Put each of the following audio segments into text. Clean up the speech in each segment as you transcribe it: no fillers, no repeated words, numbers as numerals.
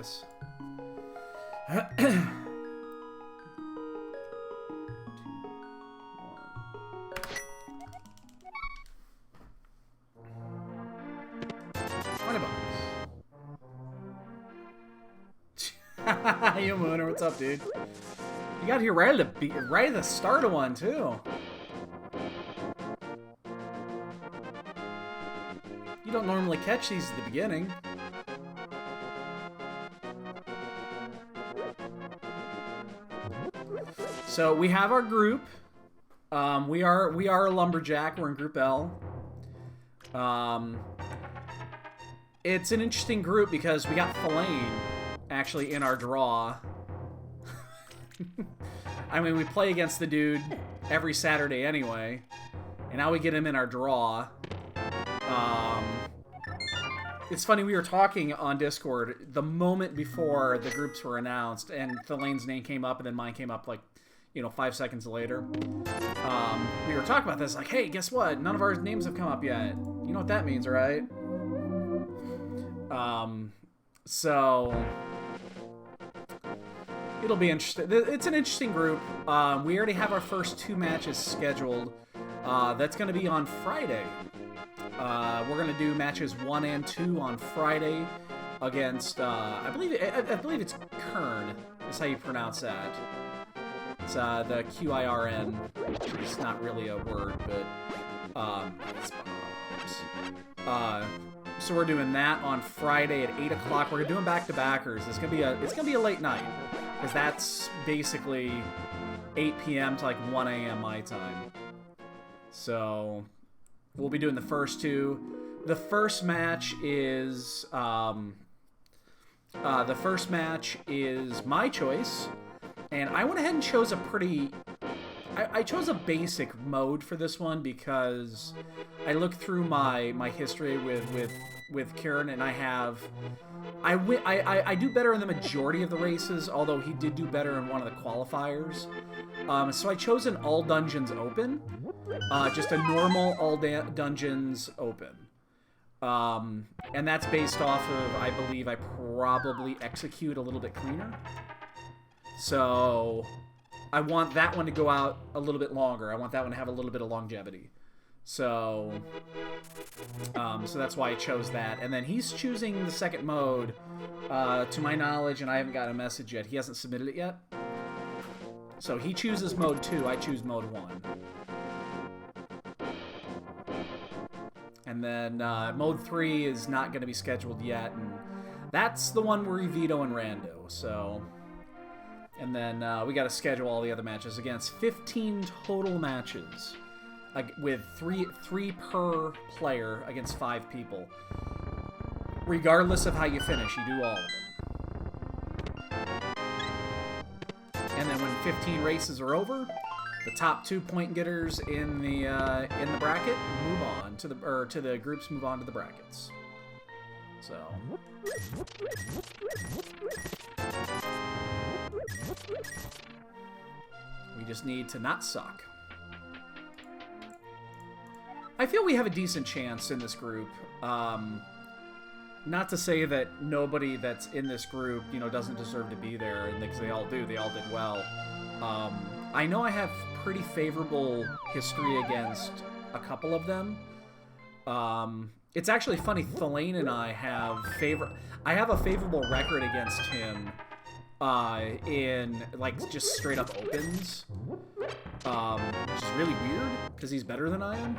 this. Yo, Mooner, what's up, dude? You got here right at the start of one too. You don't normally catch these at the beginning. So we have our group. We are a lumberjack. We're in Group L. It's an interesting group because we got Filane actually in our draw. I mean, we play against the dude every Saturday anyway, and now we get him in our draw. It's funny, we were talking on Discord the moment before the groups were announced, and Filane's name came up, and then mine came up, like, 5 seconds later. We were talking about this, like, hey, guess what? None of our names have come up yet. You know what that means, right? So it'll be interesting. It's an interesting group. We already have our first 2 matches scheduled. That's going to be on Friday. We're going to do matches 1 and 2 on Friday against, I believe it's Kern is how you pronounce that. It's the Qirn. It's not really a word, but it's bombs. So we're doing that on Friday at 8 o'clock. We're doing back-to-backers. It's gonna be a late night because that's basically 8 p.m. to like 1 a.m. my time. So we'll be doing the first 2. The first match is my choice, and I went ahead and chose a pretty. I chose a basic mode for this one because I looked through my history with Kieran, and I do better in the majority of the races, although he did do better in one of the qualifiers. So I chose an all dungeons open, just a normal all dungeons open, and that's based off of, I believe I probably execute a little bit cleaner. So I want that one to go out a little bit longer. I want that one to have a little bit of longevity. So that's why I chose that. And then he's choosing the second mode, to my knowledge, and I haven't got a message yet. He hasn't submitted it yet. So he chooses mode 2, I choose mode 1. And then mode 3 is not going to be scheduled yet, and that's the one where Vito and Rando. So, and then we got to schedule all the other matches. Again, it's 15 total matches, with three per player against 5 people. Regardless of how you finish, you do all of them. And then when 15 races are over, the top 2 point getters in the bracket move on to the groups move on to the brackets. So we just need to not suck. I feel we have a decent chance in this group. Not to say that nobody that's in this group, doesn't deserve to be there, and because they all do. They all did well. I know I have pretty favorable history against a couple of them. It's actually funny. Filane and I have a favorable record against him in like just straight up opens, which is really weird because he's better than I am.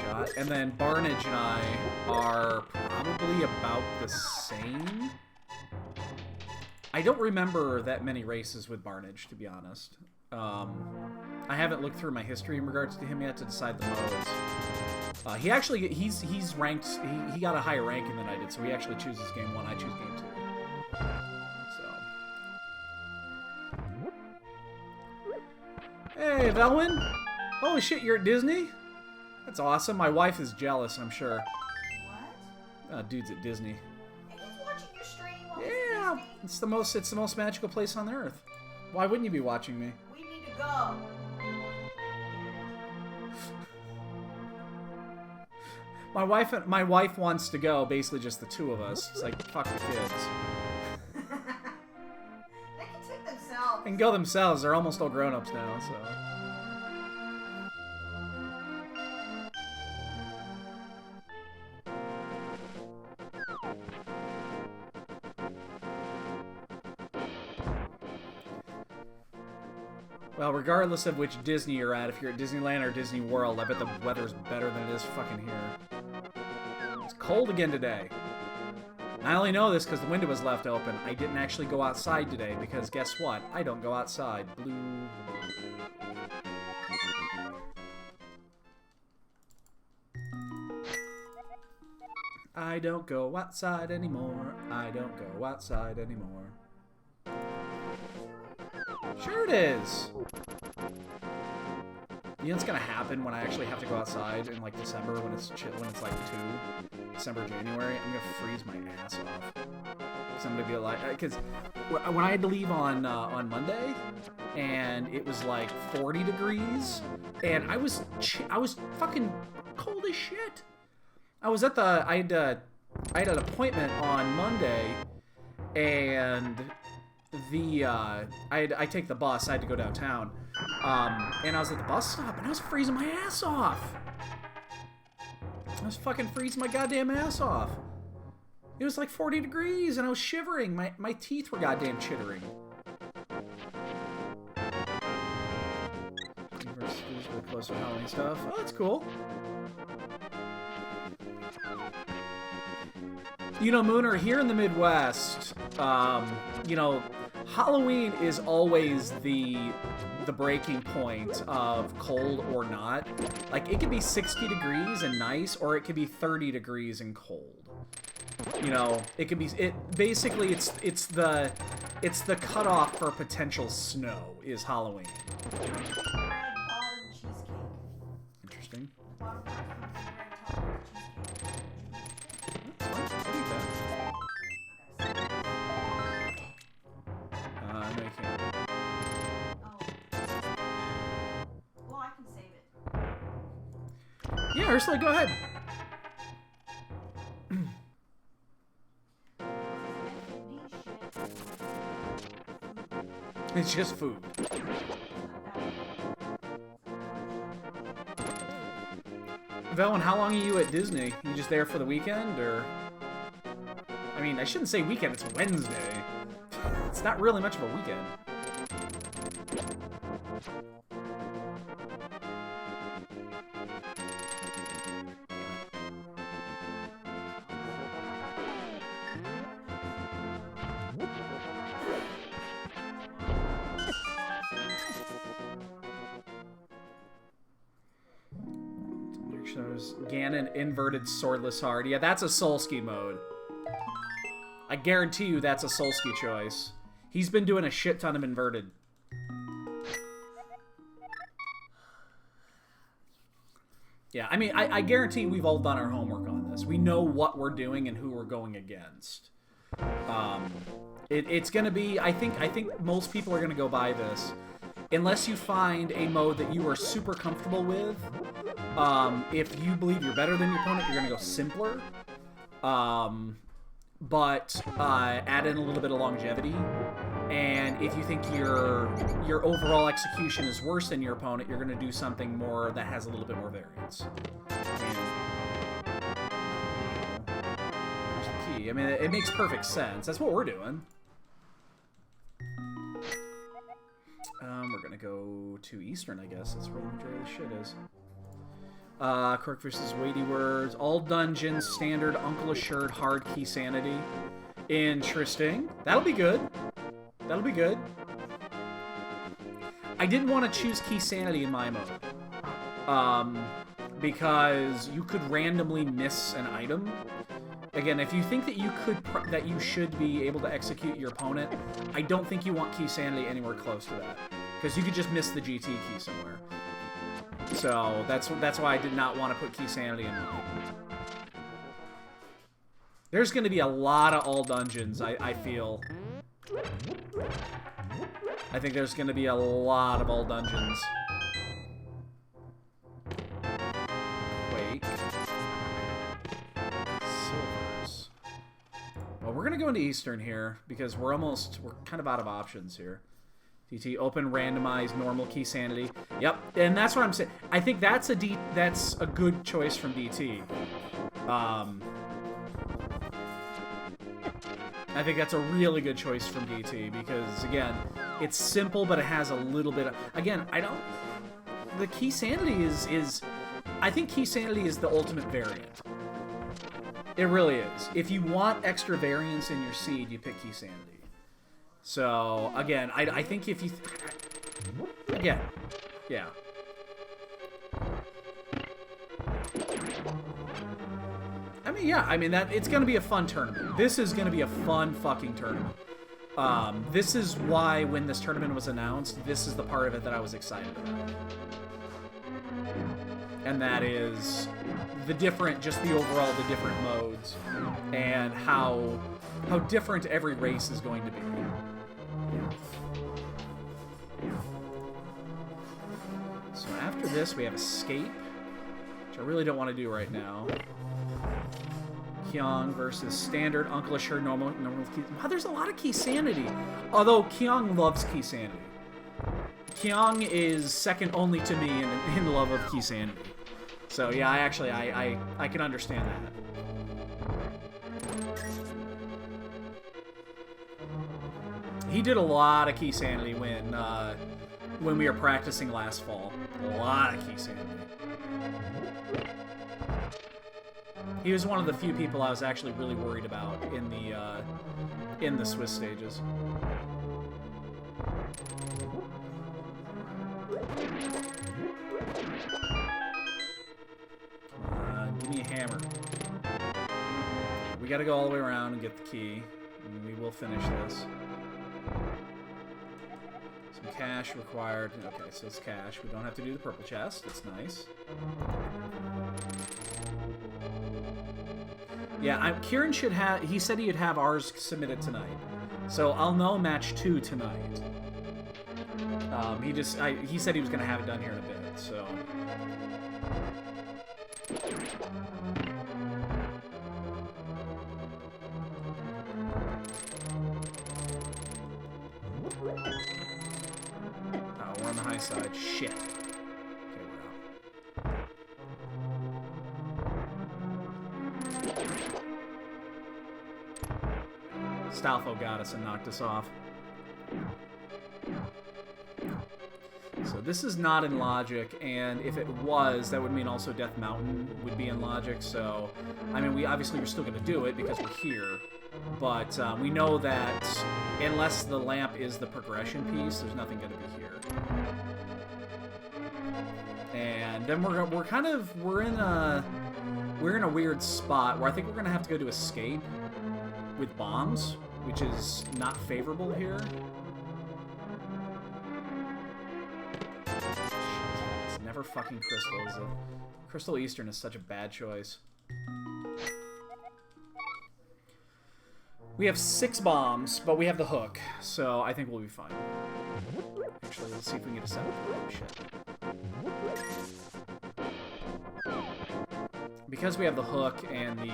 Shot. And then Barnage and I are probably about the same. I don't remember that many races with Barnage, to be honest. I haven't looked through my history in regards to him yet to decide the modes. He's ranked. He got a higher ranking than I did, so he actually chooses game 1. I choose game 2. So. Hey, Velwyn. Holy shit, you're at Disney? That's awesome. My wife is jealous, I'm sure. What? Dude's at Disney. And he's watching your stream while Yeah, it's the most magical place on earth. Why wouldn't you be watching me? We need to go. My wife wants to go, basically just the two of us. It's like, fuck the kids. They can take themselves. They can go themselves. They're almost all grown-ups now, so... Well, regardless of which Disney you're at, if you're at Disneyland or Disney World, I bet the weather's better than it is fucking here. It's cold again today. I only know this because the window was left open. I didn't actually go outside today because guess what? I don't go outside. Blue. I don't go outside anymore. I don't go outside anymore. Sure it is. You know what's gonna happen when I actually have to go outside in like December when it's chill, when it's like December, January? I'm gonna freeze my ass off. Cause I'm gonna be like, because when I had to leave on Monday, and it was like 40 degrees, and I was fucking cold as shit. I was at the I had an appointment on Monday, and I take the bus. I had to go downtown, and I was at the bus stop, and I was freezing my ass off. I was fucking freezing my goddamn ass off. It was like 40 degrees, and I was shivering. My teeth were goddamn chittering. Universities with closer Halloween stuff. Oh, that's cool. You know, Mooner, here in the Midwest, you know, Halloween is always the breaking point of cold or not. Like, it could be 60 degrees and nice, or it could be 30 degrees and cold. You know, it could be, basically it's the cutoff for potential snow is Halloween. Bottom cheesecake. Interesting. Bottom part comes in very tall cheesecake. No, you can't. Oh. Well, I can save it. Yeah, Ursula, go ahead. It's just food. Velen, how long are you at Disney? You just there for the weekend, or? I mean, I shouldn't say weekend, it's Wednesday. It's not really much of a weekend. Shows Ganon inverted swordless hard. Yeah, that's a Soulski mode. I guarantee you that's a Soulski choice. He's been doing a shit ton of inverted. Yeah, I mean, I guarantee we've all done our homework on this. We know what we're doing and who we're going against. It's gonna be, I think most people are gonna go by this. Unless you find a mode that you are super comfortable with. If you believe you're better than your opponent, you're gonna go simpler. But add in a little bit of longevity. And if you think your overall execution is worse than your opponent, you're gonna do something more that has a little bit more variance. There's the key. I mean, it makes perfect sense. That's what we're doing. We're gonna go to Eastern, I guess. That's where the majority of the shit is. Quirk versus Weighty Words. All dungeons, standard, Uncle Assured, hard key sanity. Interesting. That'll be good. That'll be good. I didn't want to choose key sanity in my mode. Because you could randomly miss an item. Again, if you think that you should be able to execute your opponent, I don't think you want key sanity anywhere close to that. Because you could just miss the GT key somewhere. So that's why I did not want to put key sanity in mine. There's going to be a lot of all dungeons, I feel. I think there's going to be a lot of all dungeons. Quake. Well, we're gonna go into Eastern here because we're kind of out of options here. DT open randomized normal key sanity. Yep, and that's what I'm saying. I think that's a good choice from DT. I think that's a really good choice from DT because again, it's simple but it has a little bit of, again, the key sanity is I think key sanity is the ultimate variant. It really is. If you want extra variance in your seed, you pick key sanity. So, again, I think if you... Again, yeah. It's going to be a fun tournament. This is going to be a fun fucking tournament. This is why when this tournament was announced, this is the part of it that I was excited about. And that is the different modes and how different every race is going to be. So after this, we have Escape, which I really don't want to do right now. Kyung versus Standard, Uncle Assured, normal key. Wow, there's a lot of key sanity. Although Kyung loves key sanity. Kyung is second only to me in love of key sanity. So yeah, I can understand that. He did a lot of key sanity when we were practicing last fall. A lot of key sanity. He was one of the few people I was actually really worried about in the Swiss stages. Give me a hammer. We gotta go all the way around and get the key. And we will finish this. Some cash required. Okay, so it's cash. We don't have to do the purple chest. It's nice. Yeah, Kieran should have... He said he'd have ours submitted tonight. So I'll know match 2 tonight. He said he was going to have it done here in a bit, so... Oh, we're on the high side. Shit. Okay, we're out. Stalfo got us and knocked us off. So this is not in Logic, and if it was, that would mean also Death Mountain would be in Logic, so... I mean, we're still going to do it because we're here, but we know that unless the lamp is the progression piece, there's nothing going to be here. And then we're in a weird spot where I think we're going to have to go to Escape with bombs, which is not favorable here. It's never fucking Crystal, is it? Crystal Eastern is such a bad choice. We have 6 bombs, but we have the hook, so I think we'll be fine. Actually, let's see if we can get a 7. Oh, shit. Because we have the hook and the,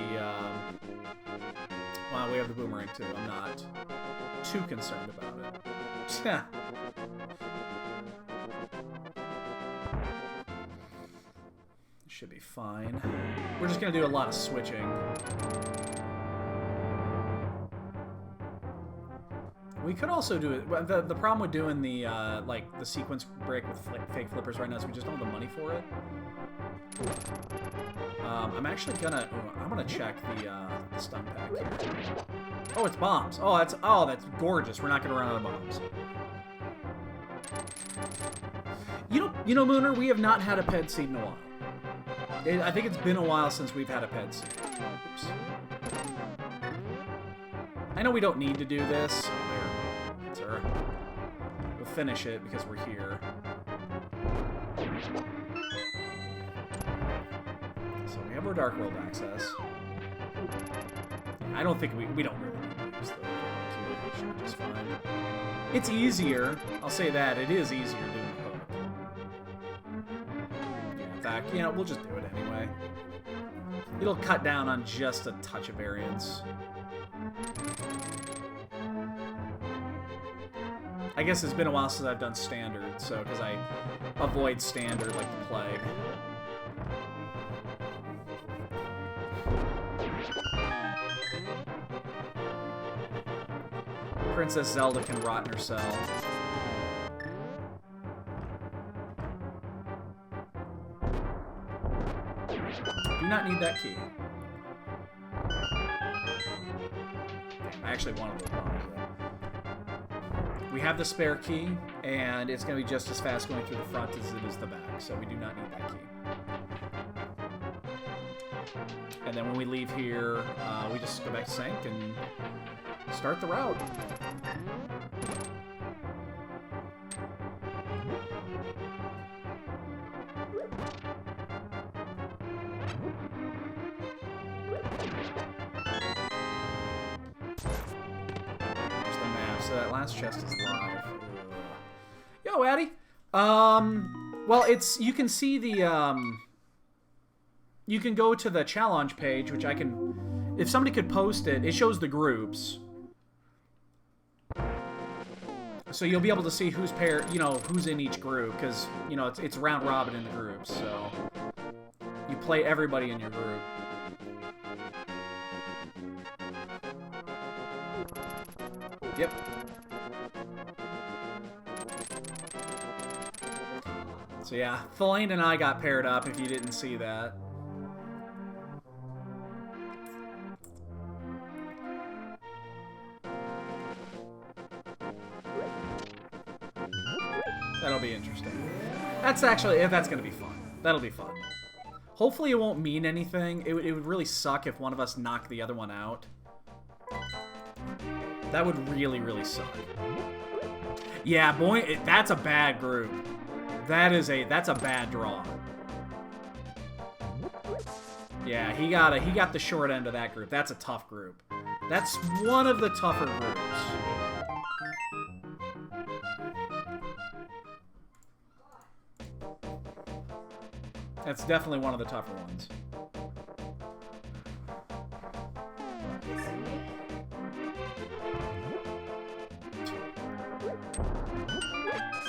well, we have the boomerang too, I'm not too concerned about it. Should be fine. We're just gonna do a lot of switching. We could also do it. The problem with doing the like the sequence break with fake flippers right now is we just don't have the money for it. I'm actually gonna. I'm gonna check the stun pack here. Oh, it's bombs. Oh, that's gorgeous. We're not gonna run out of bombs. You know, Mooner, we have not had a ped seed in a while. I think it's been a while since we've had a ped seed. Oops. I know we don't need to do this. Oh, there. Sir. We'll finish it because we're here. So we have our Dark World access. I don't think we don't really need to use the should be just fine. It's easier. I'll say that. It is easier doing the hook. Yeah, in fact, yeah, we'll just do it anyway. It'll cut down on just a touch of variance. I guess it's been a while since I've done standard, so because I avoid standard like the plague. Princess Zelda can rot in her cell. Do not need that key. I actually wanted those bombs, though. We have the spare key, and it's going to be just as fast going through the front as it is the back, so we do not need that key. And then when we leave here, we just go back to Sank and start the route. So that last chest is live. Yo, Addy. Well, you can see the, you can go to the challenge page, which I can, if somebody could post it, it shows the groups. So you'll be able to see who's paired, you know, who's in each group, because, you know, it's round robin in the groups, so you play everybody in your group. Yep. So yeah, Thelaine and I got paired up, if you didn't see that. That'll be interesting. That's actually, that's gonna be fun. That'll be fun. Hopefully it won't mean anything. It would really suck if one of us knocked the other one out. That would really, really suck. Yeah, boy, that's a bad group. That's a bad draw. Yeah, he got the short end of that group. That's a tough group. That's one of the tougher groups. That's definitely one of the tougher ones.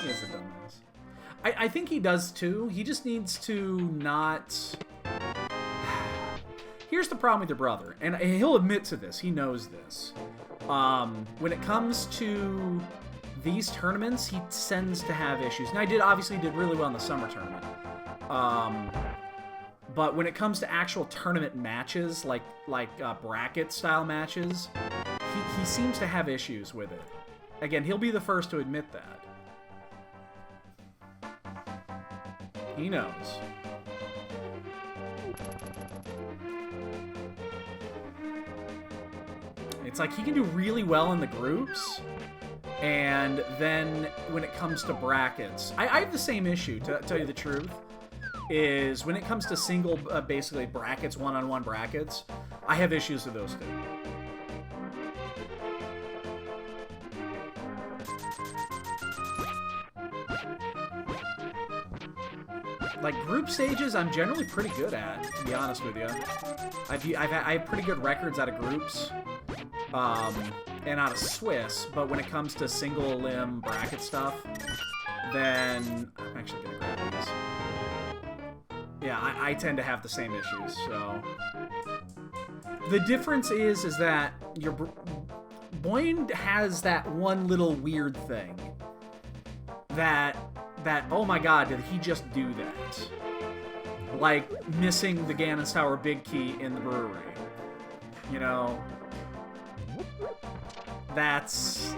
He is a dumbass. I think he does too. He just needs to not... Here's the problem with your brother, and he'll admit to this. He knows this. When it comes to these tournaments, he tends to have issues. Now, obviously did really well in the summer tournament. But when it comes to actual tournament matches, like bracket-style matches, he seems to have issues with it. Again, he'll be the first to admit that. He knows. It's like he can do really well in the groups, and then when it comes to brackets, I have the same issue, to tell you the truth, is when it comes to single, basically brackets, one-on-one brackets, I have issues with those two. Like, group stages, I'm generally pretty good at, to be honest with you. I have pretty good records out of groups, and out of Swiss, but when it comes to single limb bracket stuff, then I'm actually gonna grab these. Yeah, I tend to have the same issues, so... The difference is that your Boyne has that one little weird thing that, oh my god, did he just do that? Like, missing the Ganon's Tower big key in the brewery. You know? That's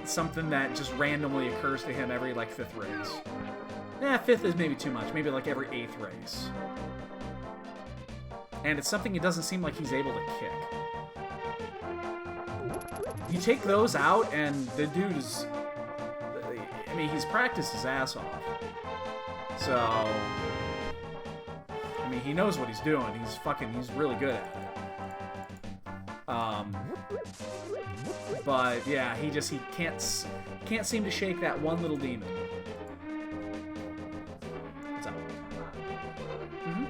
something that just randomly occurs to him every, like, 5th race. Eh, 5th is maybe too much. Maybe, like, every 8th race. And it's something it doesn't seem like he's able to kick. You take those out, and the dude is... I mean, he's practiced his ass off. So... I mean, he knows what he's doing. He's really good at it. But, yeah, he can't seem to shake that one little demon. What's up? Mm-hmm.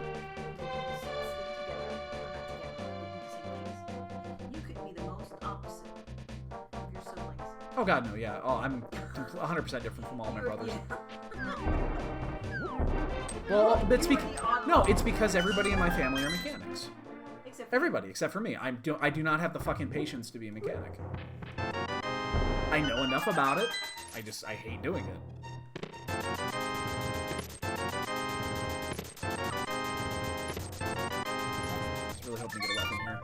You could be the most opposite of your siblings. Oh god, no, yeah. Oh, I'm 100% different from all my brothers. Well, it's because everybody in my family are mechanics. Everybody except for me. I do not have the fucking patience to be a mechanic. I know enough about it. I hate doing it. Just really hoping to get a weapon here.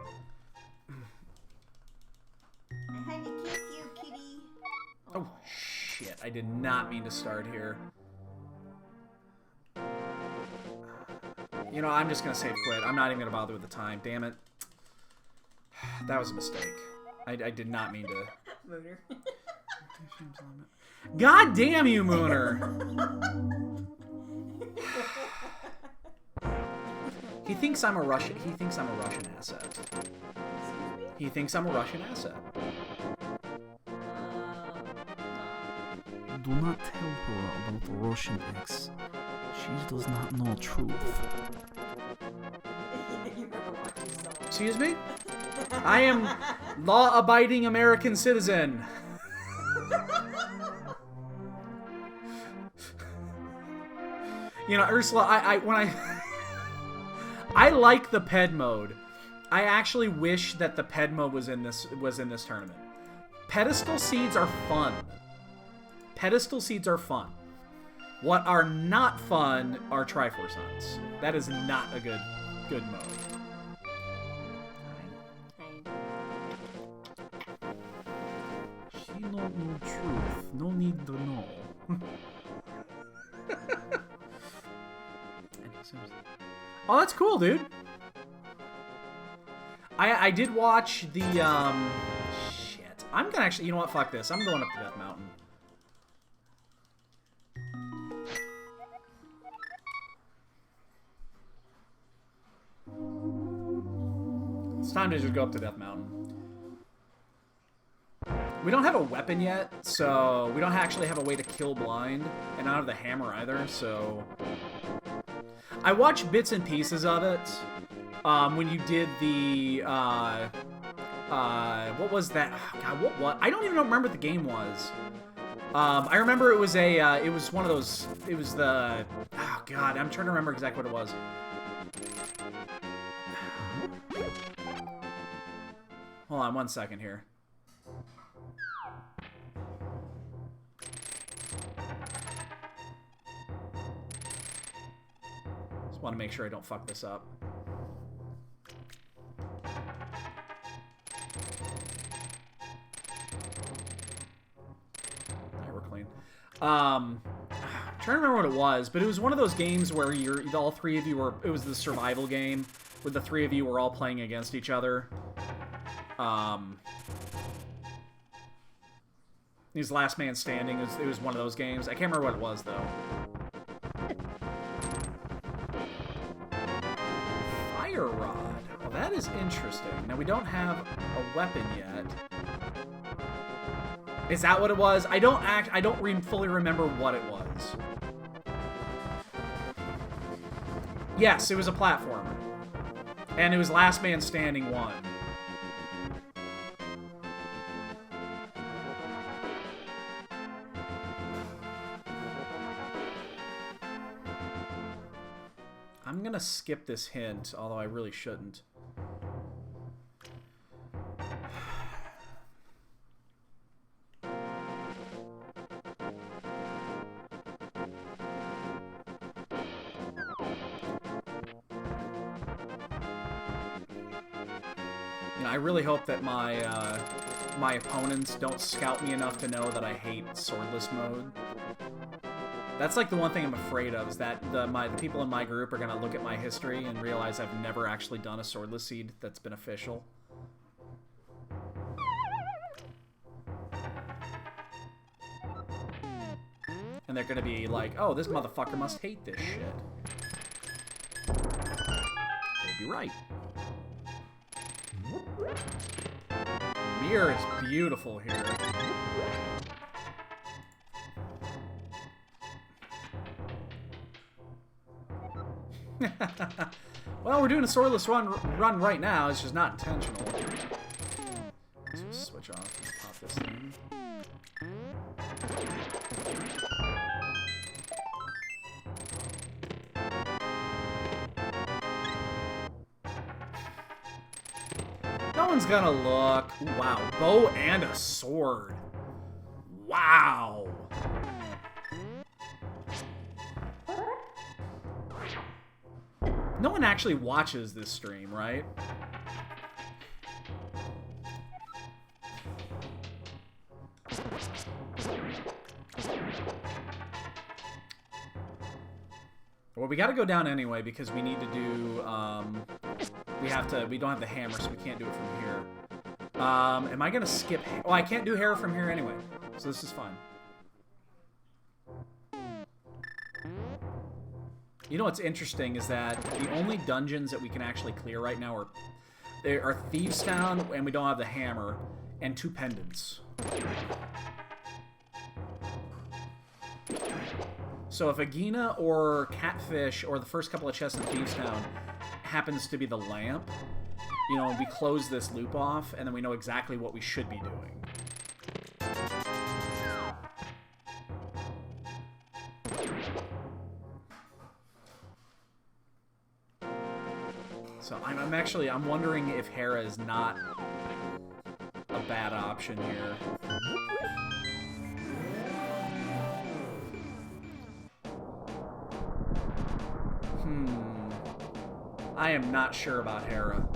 I'm trying to kiss you, kitty. Oh shit! I did not mean to start here. You know, I'm just gonna save quit. I'm not even gonna bother with the time. Damn it. That was a mistake. I did not mean to. Mooner. God damn you, Mooner! He thinks I'm a Russian. He thinks I'm a Russian asset. He thinks I'm a Russian asset. Do not tell her about the Russian ex. She does not know truth. Excuse me? I am law-abiding American citizen. You know, Ursula, I like the ped mode. I actually wish that the ped mode was in this tournament. Pedestal seeds are fun. Pedestal seeds are fun. What are not fun are Triforce hunts. That is not a good mode. She don't know truth. No need to know. Oh, that's cool, dude. I did watch the shit. I'm gonna actually, you know what? Fuck this. I'm going up to Death Mountain. It's time to just go up to Death Mountain. We don't have a weapon yet, so we don't actually have a way to kill blind, and I don't have the hammer either, so... I watched bits and pieces of it, when you did the, what was that? Oh, God, what? I don't even remember what the game was. I remember it was it was one of those, it was the, oh God, I'm trying to remember exactly what it was. Hold on 1 second here. Just want to make sure I don't fuck this up. There, we're clean. I'm trying to remember what it was, but it was one of those games where all three of you were, it was the survival game, where the three of you were all playing against each other. He was Last Man Standing. It was one of those games. I can't remember what it was, though. Fire Rod. Well, that is interesting. Now, we don't have a weapon yet. Is that what it was? I don't fully remember what it was. Yes, it was a platformer. And it was Last Man Standing 1. I'm gonna skip this hint, although I really shouldn't. You know, I really hope that my opponents don't scout me enough to know that I hate swordless mode. That's like the one thing I'm afraid of, is that the people in my group are going to look at my history and realize I've never actually done a swordless seed that's been official. And they're going to be like, oh, this motherfucker must hate this shit. They'd be right. Mirror is beautiful here. Well, we're doing a swordless run right now. It's just not intentional. So switch off and pop this thing. No one's gonna look. Ooh, wow, bow and a sword. Wow. No one actually watches this stream, right? Well, we gotta go down anyway because we need to do, we don't have the hammer, so we can't do it from here. Am I gonna skip? Oh, I can't do hair from here anyway, so this is fine. You know what's interesting is that the only dungeons that we can actually clear right now are Thieves Town, and we don't have the hammer, and 2 pendants. So if Agina or Catfish or the first couple of chests in Thieves Town happens to be the lamp, you know, we close this loop off, and then we know exactly what we should be doing. So I'm wondering if Hera is not a bad option here. I am not sure about Hera.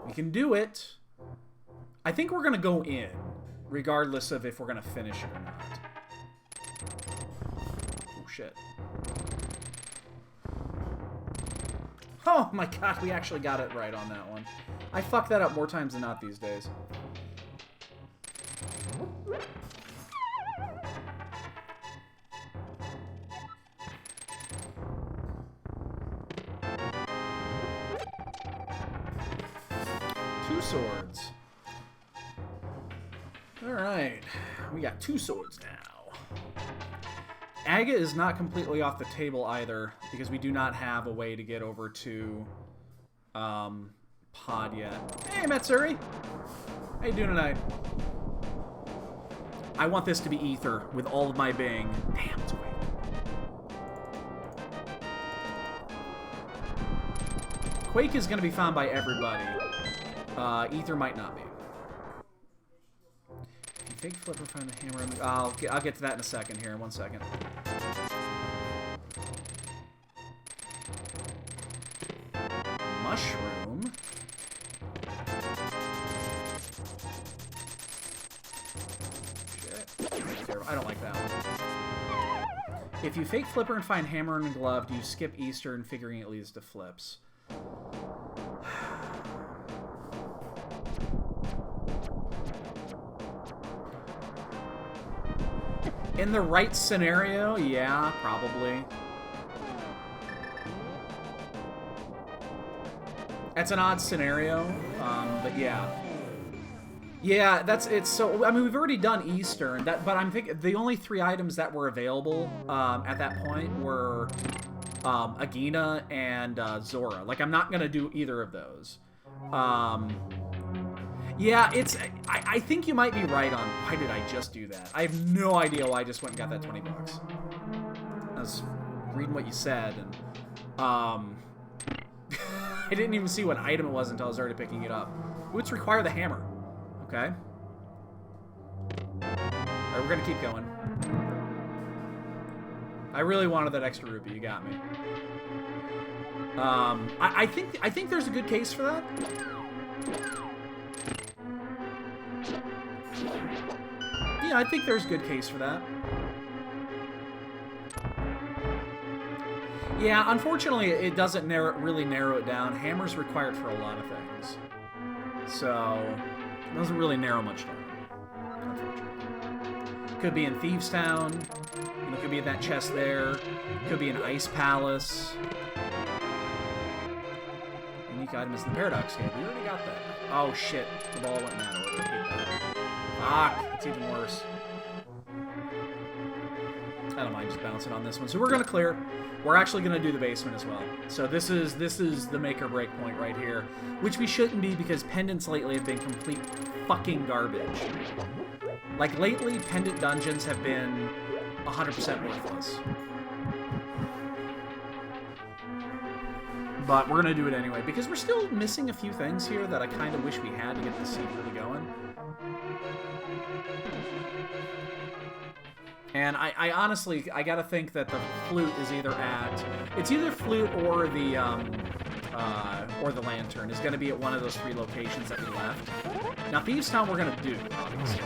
We can do it. I think we're gonna go in, regardless of if we're gonna finish it or not. Oh shit. Oh my god, we actually got it right on that one. I fuck that up more times than not these days. Two swords. Alright, we got 2 swords now. Aga is not completely off the table either, because we do not have a way to get over to Pod yet. Hey, Matsuri! How you doing tonight? I want this to be Ether with all of my being. Damn, it's awake. Quake is going to be found by everybody. Ether might not be. Fake flipper, find the hammer. I'll get to that in a second here. In 1 second. Mushroom. Shit. I don't like that one. If you fake flipper and find hammer and glove, do you skip Easter and figuring it leads to flips? In the right scenario, yeah, probably. That's an odd scenario, but yeah. Yeah, that's it. So I mean, we've already done Eastern, but I'm thinking the only 3 items that were available at that point were Agina and Zora. Like, I'm not gonna do either of those. Yeah, I think you might be right on why did I just do that. I have no idea why I just went and got that 20 bucks. I was reading what you said, and I didn't even see what item it was until I was already picking it up. Boots require the hammer. Okay. Alright, we're gonna keep going. I really wanted that extra rupee, you got me. I think there's a good case for that. Yeah, I think there's a good case for that. Yeah, unfortunately, it doesn't really narrow it down. Hammer's required for a lot of things. So, it doesn't really narrow much down, unfortunately. Could be in Thieves Town. You know, could be in that chest there. Could be in Ice Palace. Unique item is the Paradox Cave. We already got that. Oh, shit. The ball went in that order. I hate that. Fuck, it's even worse. I don't mind just bouncing on this one. So we're going to clear. We're actually going to do the basement as well. So this is the make or break point right here, which we shouldn't be because pendants lately have been complete fucking garbage. Like, lately, pendant dungeons have been 100% worthless. But we're going to do it anyway, because we're still missing a few things here that I kind of wish we had to get the seed really going. And I honestly, I gotta think that the flute is either at... It's either flute or the lantern is gonna be at one of those 3 locations that we left. Now, Thieves Town we're gonna do, obviously.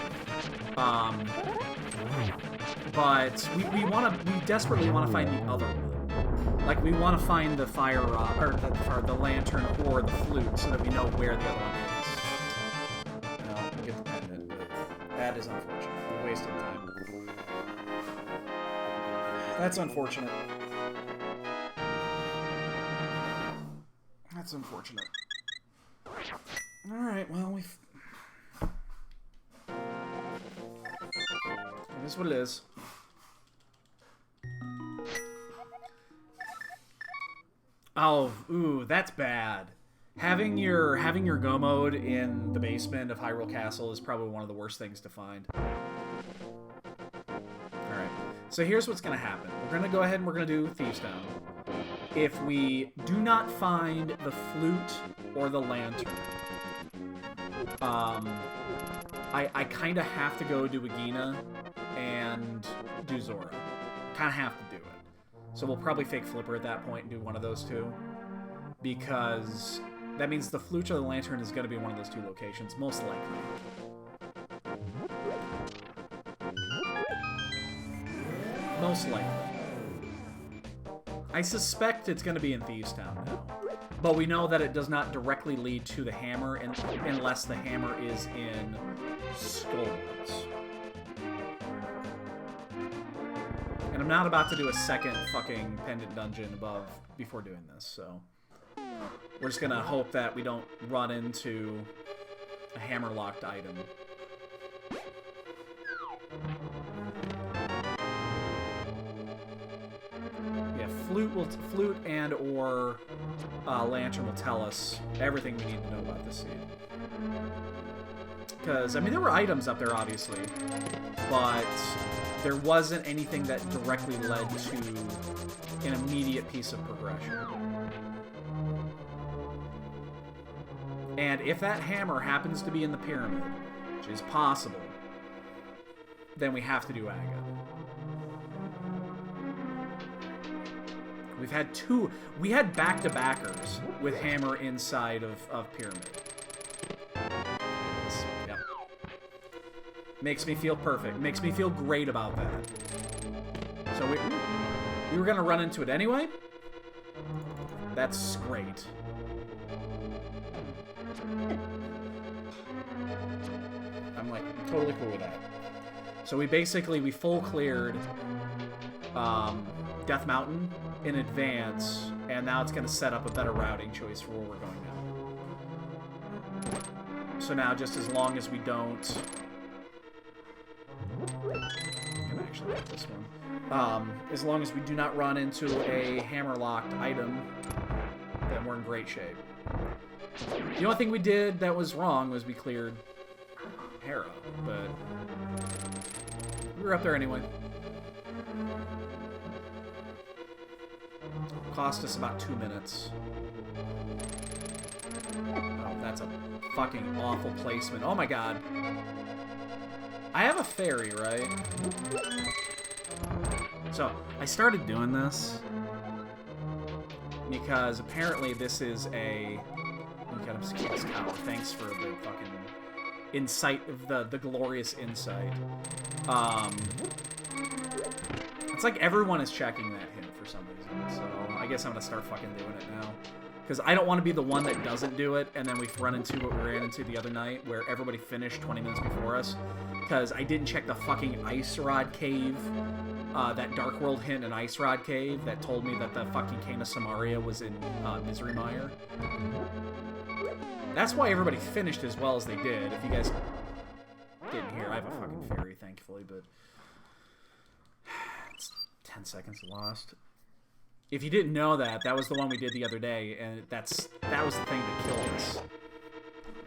But we desperately want to find the other one. Like, we want to find the fire rod, or the lantern or the flute so that we know where the other one is. No, we'll get the pendant. That is unfortunate. We wasted time. That's unfortunate. That's unfortunate. Alright, well, we've... It is what it is. Oh, ooh, that's bad. Having your go mode in the basement of Hyrule Castle is probably one of the worst things to find. Alright, so here's what's going to happen. We're going to go ahead and we're going to do Thieves Town. If we do not find the flute or the lantern, I kind of have to go do Agina and do Zora. Kind of have to do it. So we'll probably fake Flipper at that point and do one of those two. Because that means the flute or the lantern is going to be one of those 2 locations, most likely. Most likely. I suspect it's going to be in Thieves Town now. But we know that it does not directly lead to the hammer unless the hammer is in Skullwoods. And I'm not about to do a second fucking pendant dungeon above before doing this, so... We're just gonna hope that we don't run into a hammer-locked item. Yeah, flute and or lantern will tell us everything we need to know about this seed. Because, I mean, there were items up there, obviously, but there wasn't anything that directly led to an immediate piece of progression. And if that hammer happens to be in the pyramid, which is possible, then we have to do Aga. We had back-to-backers with hammer inside of pyramid. Yep. Makes me feel perfect. Makes me feel great about that. So we were gonna run into it anyway. That's great. I'm like totally cool with that. So we full cleared Death Mountain in advance, and now it's going to set up a better routing choice for where we're going now. So now, just as long as we don't... I'm going to actually get this one. As long as we do not run into a hammer-locked item, then we're in great shape. The only thing we did that was wrong was we cleared Hera, but we were up there anyway. Cost us about 2 minutes. Oh, that's a fucking awful placement. Oh my god. I have a fairy, right? So, I started doing this because apparently this is a... Got him secure this tower. Thanks for the fucking insight, the glorious insight. It's like everyone is checking that hint for some reason, so I guess I'm gonna start fucking doing it now. Because I don't want to be the one that doesn't do it, and then we run into what we ran into the other night, where everybody finished 20 minutes before us. Because I didn't check the fucking Ice Rod Cave, that Dark World hint in Ice Rod Cave that told me that the fucking Cane of Samaria was in Misery Mire. That's why everybody finished as well as they did. If you guys didn't hear, I have a fucking fairy, thankfully, but 10 seconds lost. If you didn't know that, that was the one we did the other day, and that was the thing that killed us. Okay,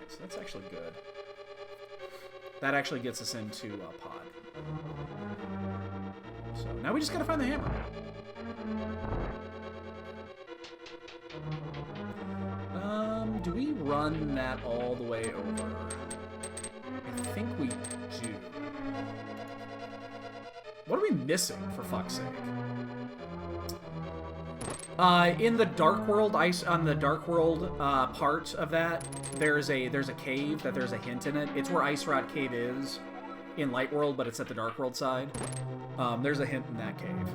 so that's actually good. That actually gets us into pod. So now we just gotta find the hammer. Do we run that all the way over? I think we do. What are we missing, for fuck's sake? In the Dark World on the Dark World part of that, there's a cave that there's a hint in it. It's where Ice Rod Cave is in Light World, but it's at the Dark World side. There's a hint in that cave.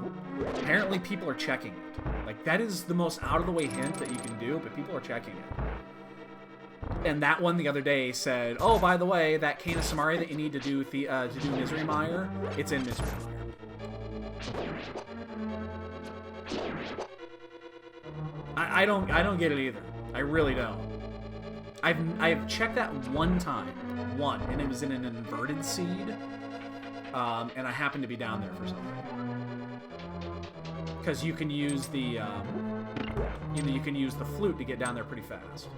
Apparently, people are checking it. Like, that is the most out of the way hint that you can do, but people are checking it. And that one the other day said, "Oh, by the way, that Cane of Samari that you need to do Misery Mire, it's in Misery Mire." I don't get it either. I really don't. I've checked that one time, and it was in an inverted seed, and I happened to be down there for something. Because you can use the you can use the flute to get down there pretty fast.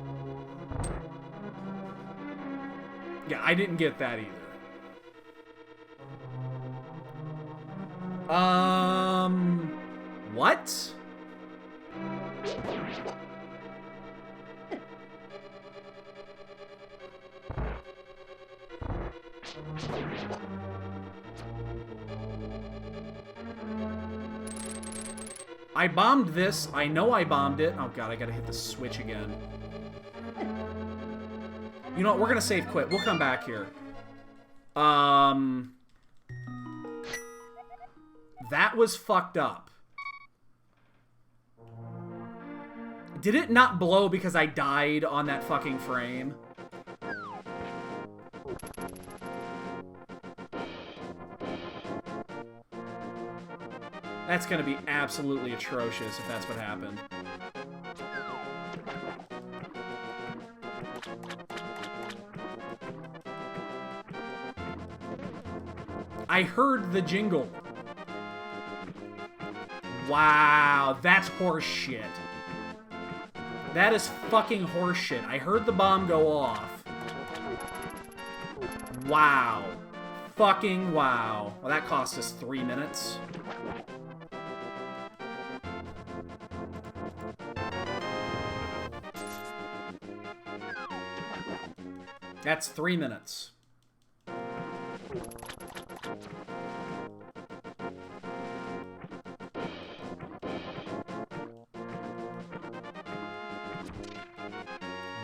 Yeah, I didn't get that either. What? I bombed this. I know I bombed it. Oh god, I gotta hit the switch again. You know what? We're gonna save quit. We'll come back here. That was fucked up. Did it not blow because I died on that fucking frame? That's gonna be absolutely atrocious if that's what happened. I heard the jingle. Wow, that's horse shit. That is fucking horse shit. I heard the bomb go off. Wow. Fucking wow. Well, that cost us 3 minutes. That's 3 minutes.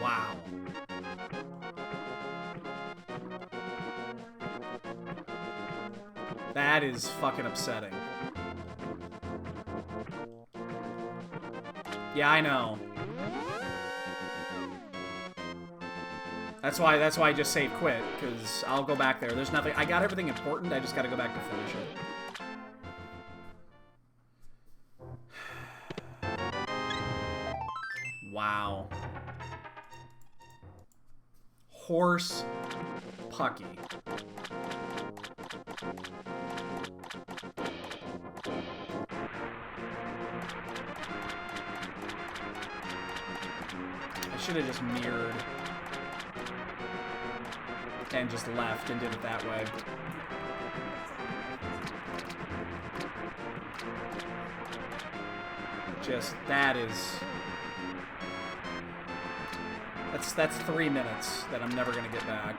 Wow. That is fucking upsetting. Yeah, I know. That's why I just saved quit, because I'll go back there. There's nothing. I got everything important. I just got to go back to finish it. Wow. Horse Pucky. I should have just mirrored and just left and did it that way. Just, that's 3 minutes that I'm never gonna get back.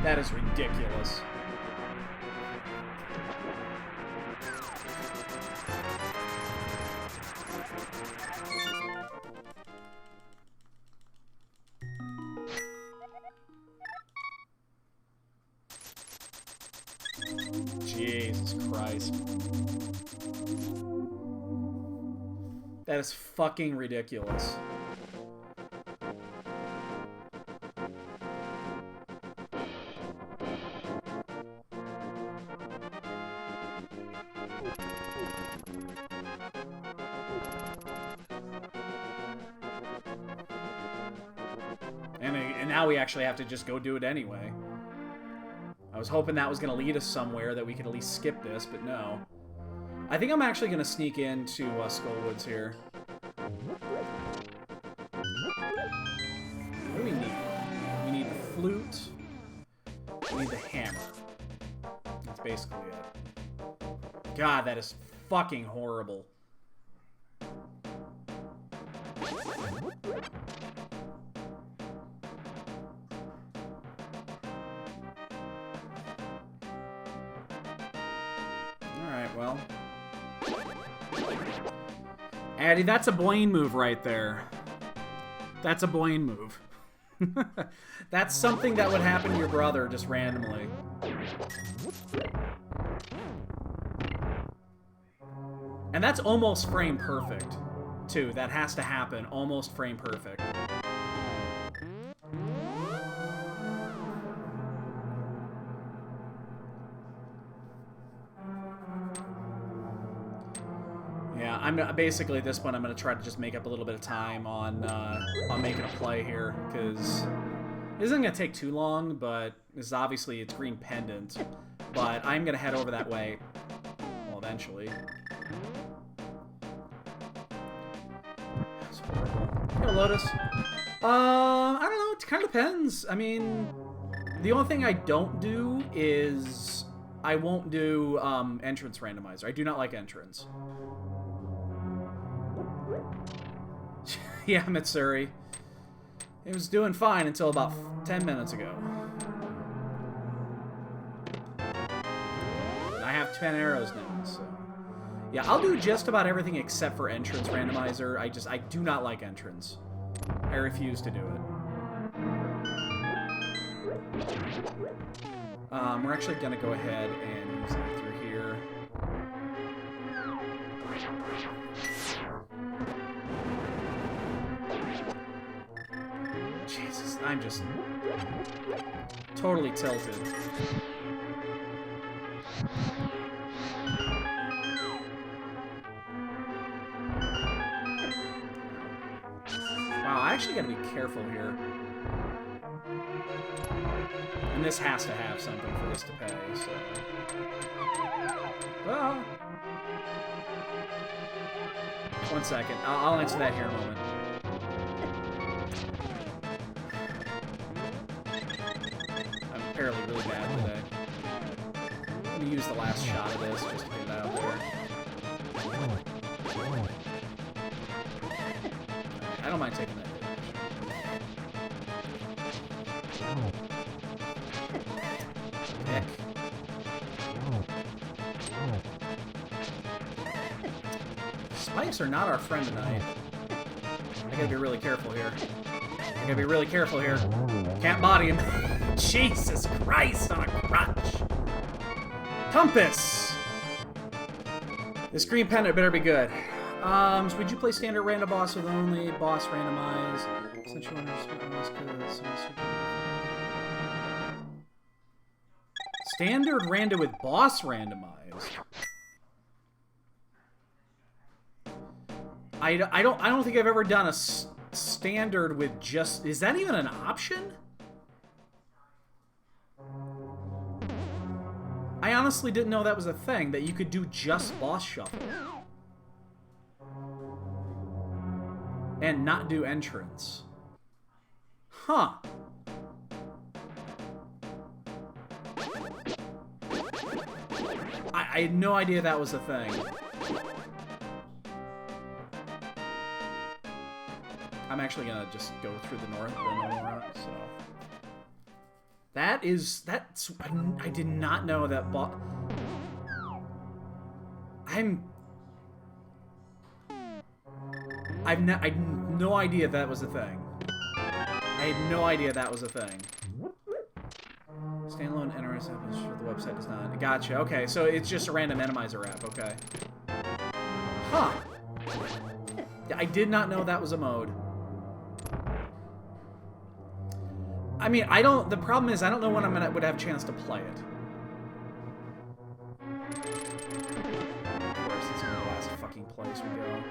That is ridiculous. Jesus Christ. That is fucking ridiculous. And now we actually have to just go do it anyway. I was hoping that was going to lead us somewhere that we could at least skip this, but no. I think I'm actually going to sneak into Skullwoods here. What do we need? We need the flute. We need the hammer. That's basically it. God, that is fucking horrible. Alright, well. Addy, that's a Blaine move right there. That's a Blaine move. That's something that would happen to your brother just randomly. And that's almost frame perfect, too. That has to happen. Almost frame perfect. Yeah, I'm basically at this point I'm gonna try to just make up a little bit of time on making a play here, because it isn't gonna take too long. But this is obviously it's green pendant, but I'm gonna head over that way. Well, eventually. That's horrible. Hello, Lotus. I don't know. It kind of depends. I mean, the only thing I don't do is I won't do entrance randomizer. I do not like entrance. Yeah, Mitsuri. It was doing fine until about 10 minutes ago. I have 10 arrows now, so... Yeah, I'll do just about everything except for entrance randomizer. I do not like entrance. I refuse to do it. We're actually gonna go ahead and use that through here. Jesus, I'm just totally tilted. Wow, I actually gotta be careful here. And this has to have something for this to pay, so... Well... One second. I'll answer that here in a moment. I'm apparently really bad today. Let me use the last shot of this just to get it out there. I don't mind taking that. Heck. Spikes are not our friend tonight. I gotta be really careful here. I gotta be really careful here. Can't body him. Jesus Christ on a crutch. Compass! This green pendant better be good. So would you play standard random boss with only boss randomize? Since you want to speak on this, standard random with boss randomized. I don't think I've ever done a standard with just... Is that even an option? I honestly didn't know that was a thing, that you could do just boss shuffle. And not do entrance. Huh. I had no idea that was a thing. I'm actually gonna just go through the normal route, so... That's... I did not know that I had no idea that was a thing. I had no idea that was a thing. Standalone NRS app is sure the website does not. Gotcha. Okay, so it's just a random minimizer app. Okay. Huh. I did not know that was a mode. I mean, I don't... The problem is, I don't know when would have a chance to play it. Of course, it's gonna be the last fucking place we go.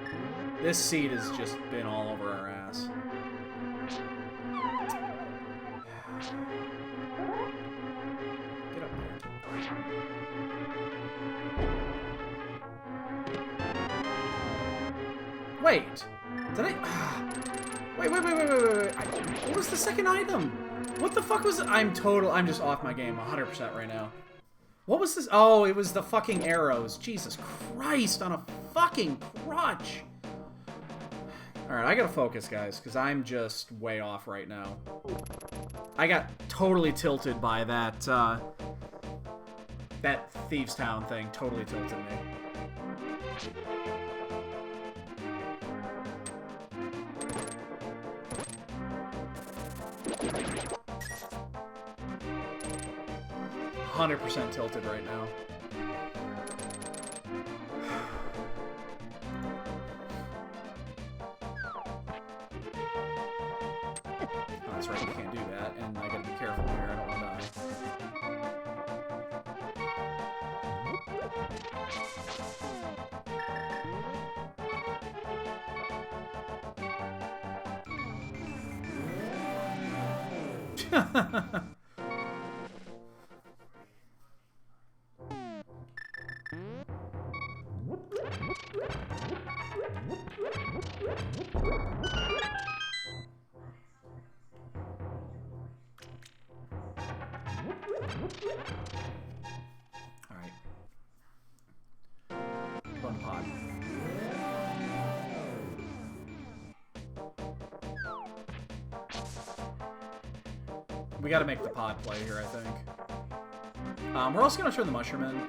This seat has just been all over our ass. Get up there. Wait. Did I... Wait. What was the second item? What the fuck was... I'm just off my game 100% right now. What was this? Oh, it was the fucking arrows. Jesus Christ, on a fucking crutch. Alright, I gotta focus, guys, because I'm just way off right now. I got totally tilted by that, that Thieves Town thing. Totally tilted me. %, tilted right now. Oh, that's right, you can't do that, and I gotta be careful here, I don't want to die. Alright. One pod. We gotta make the pod play here, I think. We're also gonna turn the mushroom in.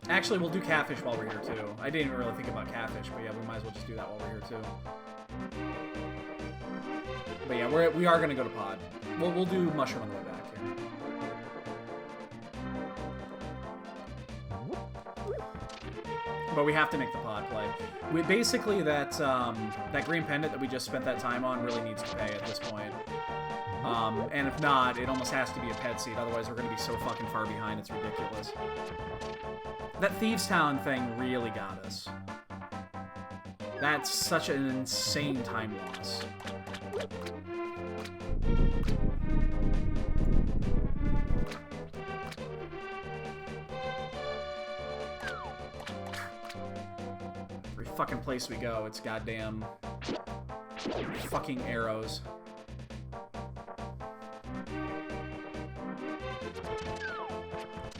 Actually, we'll do catfish while we're here, too. I didn't even really think about catfish, but yeah, we might as well just do that while we're here, too. But yeah, we are gonna go to pod. We'll do mushroom on the way back here. But we have to make the pod play. We basically that green pendant that we just spent that time on really needs to pay at this point. And if not, it almost has to be a pet seed. Otherwise, we're gonna be so fucking far behind. It's ridiculous. That Thieves Town thing really got us. That's such an insane time loss. Every fucking place we go, it's goddamn fucking arrows.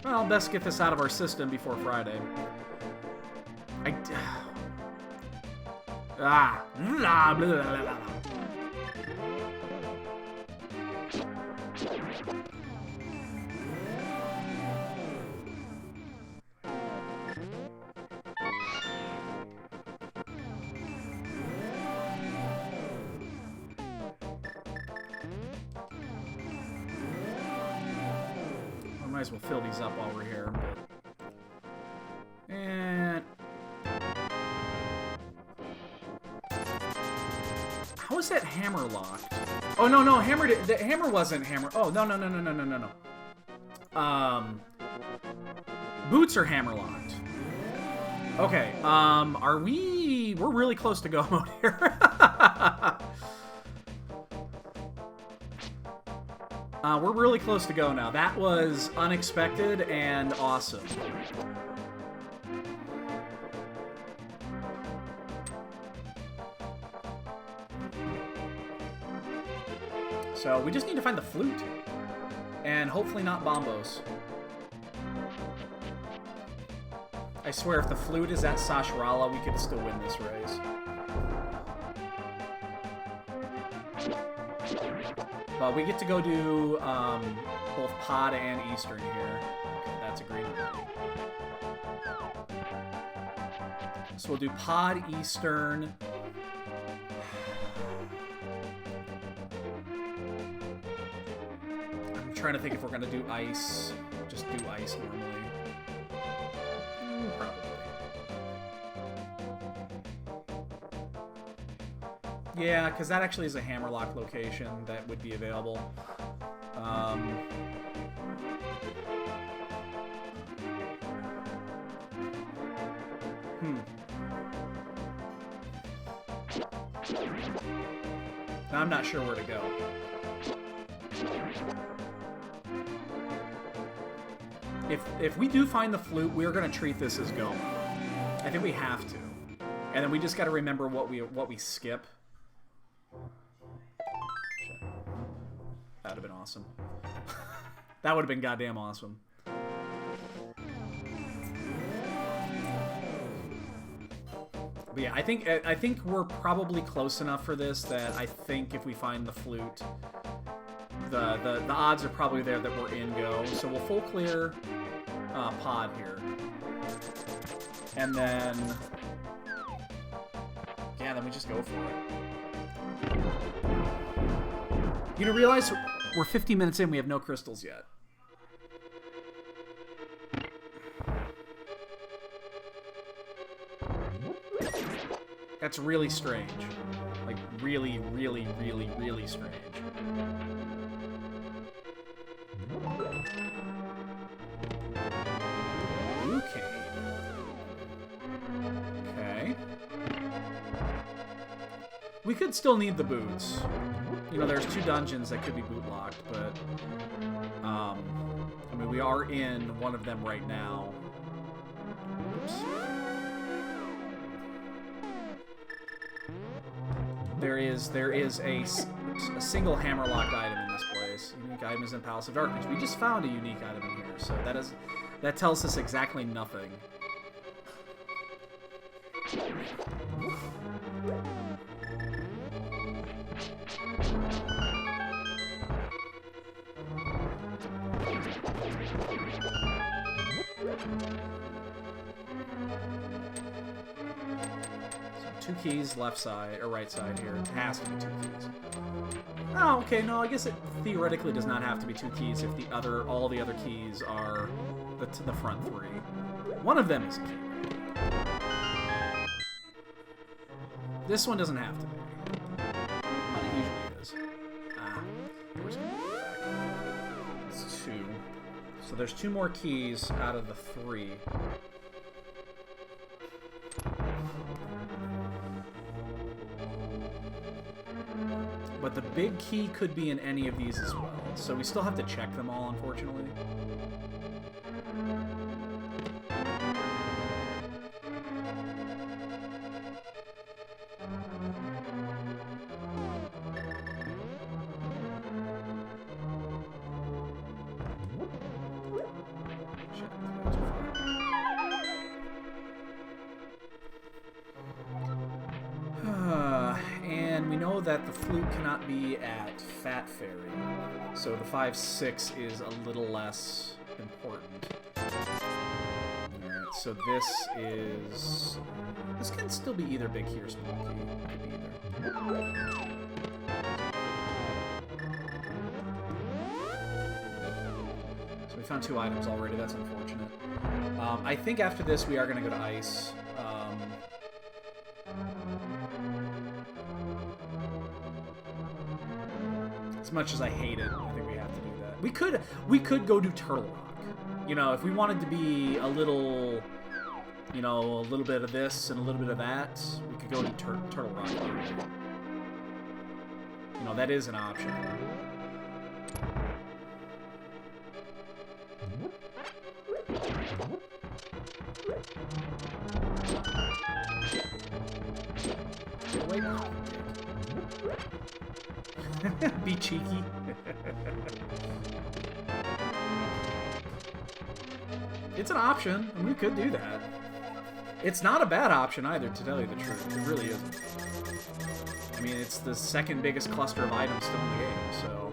Well, best get this out of our system before Friday. Blah, blah, blah, blah. Might as well fill these up while we're here. And how is that hammer locked? Oh no, hammer. The hammer wasn't hammer. Oh no. Boots are hammer locked. Okay. Are we? We're really close to go mode here. We're really close to go now. That was unexpected and awesome. So we just need to find the flute. And hopefully not bombos. I swear if the flute is at Sasharala, we could still win this race. But we get to go do both Pod and Eastern here. Okay, that's agreed. So we'll do Pod, Eastern. I'm trying to think if we're going to do Ice. Just do Ice normally. Probably. Yeah, because that actually is a hammerlock location that would be available. I'm not sure where to go. If we do find the flute, we're going to treat this as go. I think we have to. And then we just got to remember what we skip. Shit. That would have been awesome. That would have been goddamn awesome. But yeah, I think we're probably close enough for this that I think if we find the flute, the odds are probably there that we're in go. So we'll full clear pod here, and then yeah, then we just go for it. You know, realize we're 50 minutes in, we have no crystals yet. That's really strange. Like, really, really, really, really strange. Okay. Okay. We could still need the boots. You know, there's 2 dungeons that could be boot locked, but I mean, we are in one of them right now. Oops. There is a single hammerlock item in this place. Unique item is in Palace of Darkness. We just found a unique item in here, so that tells us exactly nothing. So 2 keys, left side or right side here. It has to be 2 keys. Oh, okay. No, I guess it theoretically does not have to be 2 keys if all the other keys are the front 3. One of them is a key. This one doesn't have to be. But it usually is. We're just gonna go back. It's 2. So there's 2 more keys out of the 3. But the big key could be in any of these as well. So we still have to check them all, unfortunately. And we know that the flute cannot be at Fat Fairy, so the 5-6 is a little less important. Alright, so this can still be either big key or small key. It could be either. So we found 2 items already, that's unfortunate. I think after this we are going to go to ice. As much as I hate it, I think we have to do that. We could go do Turtle Rock. You know, if we wanted to be a little, you know, a little bit of this and a little bit of that, we could go do Turtle Rock. You know, that is an option. Wait. Be cheeky. It's an option, and we could do that. It's not a bad option either, to tell you the truth. It really isn't. I mean, it's the second biggest cluster of items still in the game, so...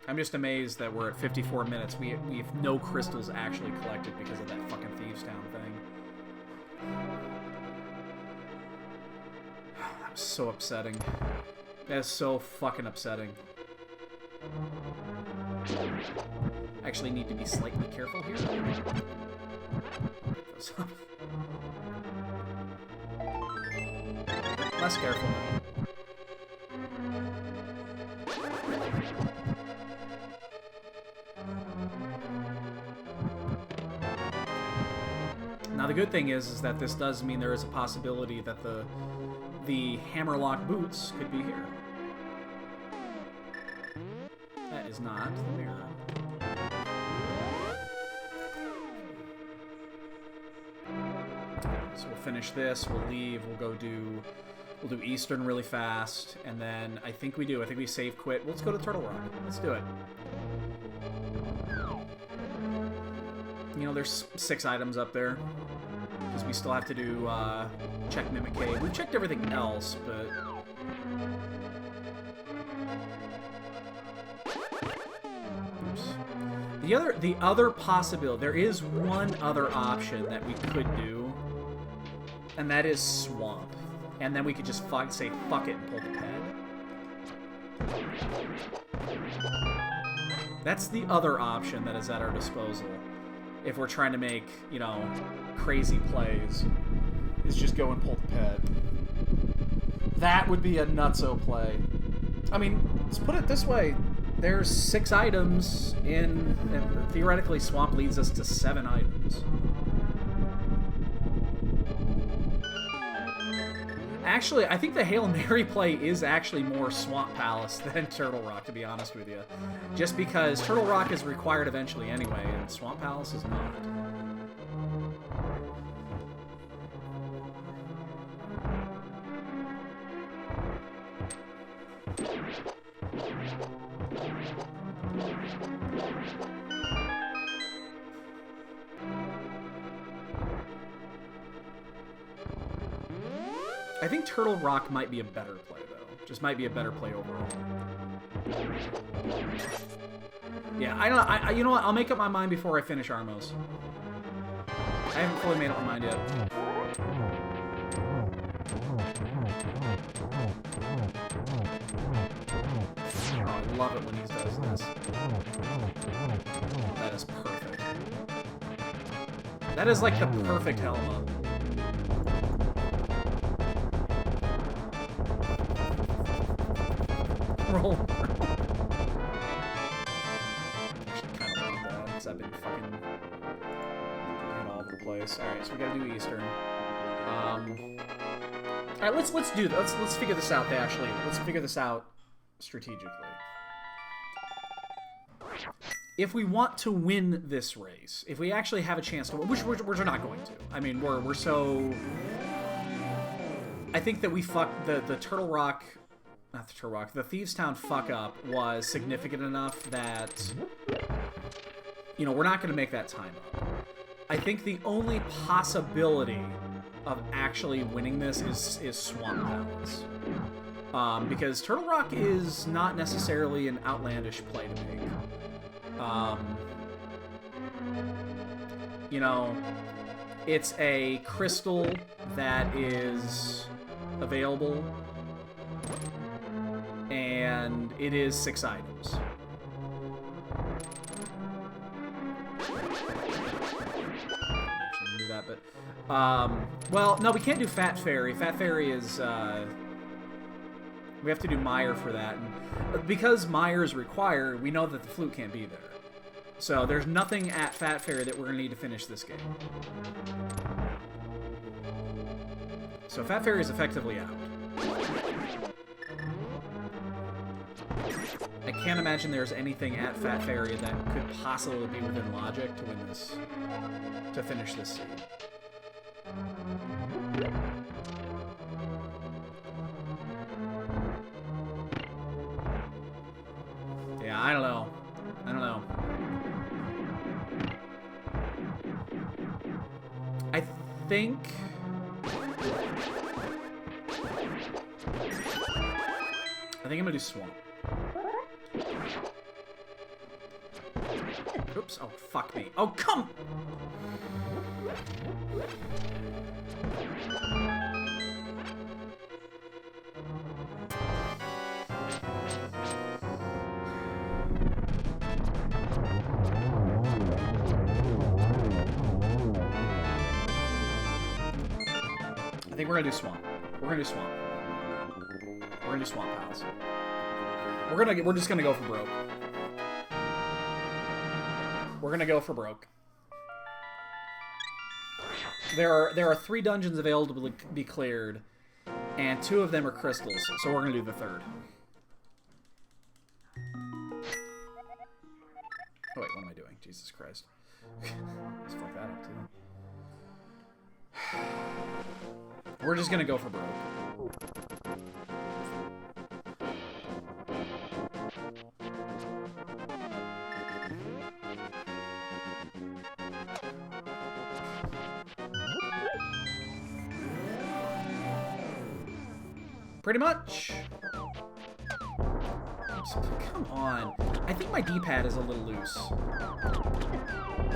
I'm just amazed that we're at 54 minutes. We have no crystals actually collected because of that fucking Thieves Town thing. That's so upsetting. That is so fucking upsetting. I actually need to be slightly careful here. Less careful now. Now the good thing is that this does mean there is a possibility that the hammerlock boots could be here. That is not the mirror. So we'll finish this, we'll leave, we'll do Eastern really fast, and then I think we save quit. Let's go to Turtle Rock. Let's do it. You know, there's 6 items up there. Because we still have to do, check Mimic Cave. We've checked everything else, but... Oops. The other possibility, there is one other option that we could do, and that is Swamp. And then we could just say fuck it and pull the pad. That's the other option that is at our disposal. If we're trying to make, you know, crazy plays, is just go and pull the pad. That would be a nutso play. I mean, let's put it this way. There's 6 items and theoretically Swamp leads us to 7 items. Actually, I think the Hail Mary play is actually more Swamp Palace than Turtle Rock, to be honest with you. Just because Turtle Rock is required eventually anyway, and Swamp Palace is not. I think Turtle Rock might be a better play, though. Just might be a better play overall. Yeah, I don't know. You know what? I'll make up my mind before I finish Armos. I haven't fully made up my mind yet. Oh, I love it when he does this. That is perfect. That is like the perfect Helma. Roll. Actually, kind of like that, because I've been fucking looking all over the place. Alright, so we gotta do Eastern. Alright, let's do that. Let's figure this out, actually. Let's figure this out strategically. If we want to win this race, if we actually have a chance to win, which we're not going to. I mean, we're so... I think that we fucked the Turtle Rock... Not the Turtle Rock. The Thieves Town fuck-up was significant enough that, you know, we're not going to make that time up. I think the only possibility of actually winning this is Swamp Palace. Because Turtle Rock is not necessarily an outlandish play to make. You know, it's a crystal that is available, and it is 6 items. Do that, but well, no, we can't do Fat Fairy. Fat Fairy is we have to do Mire for that, and because Mire is required, we know that the flute can't be there. So there's nothing at Fat Fairy that we're gonna need to finish this game. So Fat Fairy is effectively out. I can't imagine there's anything at Fat Fairy that could possibly be within logic to win this, to finish this scene. Yeah, I don't know. I don't know. I think... I'm gonna do Swamp. Oops. Oh, fuck me. Oh, come! I think we're gonna do Swamp. We're gonna do Swamp. We're gonna do Swamp Palace. We're just gonna go for broke. We're gonna go for broke. There are 3 dungeons available to be cleared, and 2 of them are crystals, so we're gonna do the 3rd. Oh wait, what am I doing? Jesus Christ. Let's fuck that up too. We're just gonna go for broke. Pretty much. Come on. I think my D-pad is a little loose.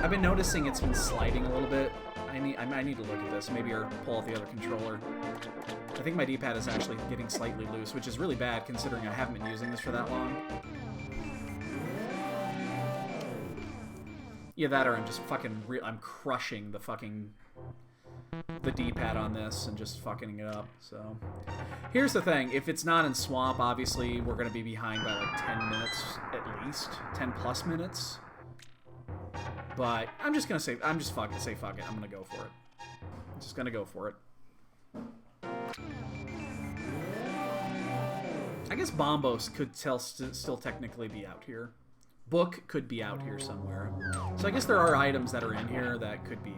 I've been noticing it's been sliding a little bit. I need to look at this. Maybe or pull out the other controller. I think my D-pad is actually getting slightly loose, which is really bad considering I haven't been using this for that long. Yeah, that or I'm just fucking I'm crushing the D-pad on this and just fucking it up. So here's the thing, if it's not in Swamp, obviously we're gonna be behind by like 10 minutes at least, 10 plus minutes. But I'm just gonna say, fuck it. I'm gonna go for it. I'm just gonna go for it. I guess Bombos could still technically be out here. Book could be out here somewhere. So I guess there are items that are in here that could be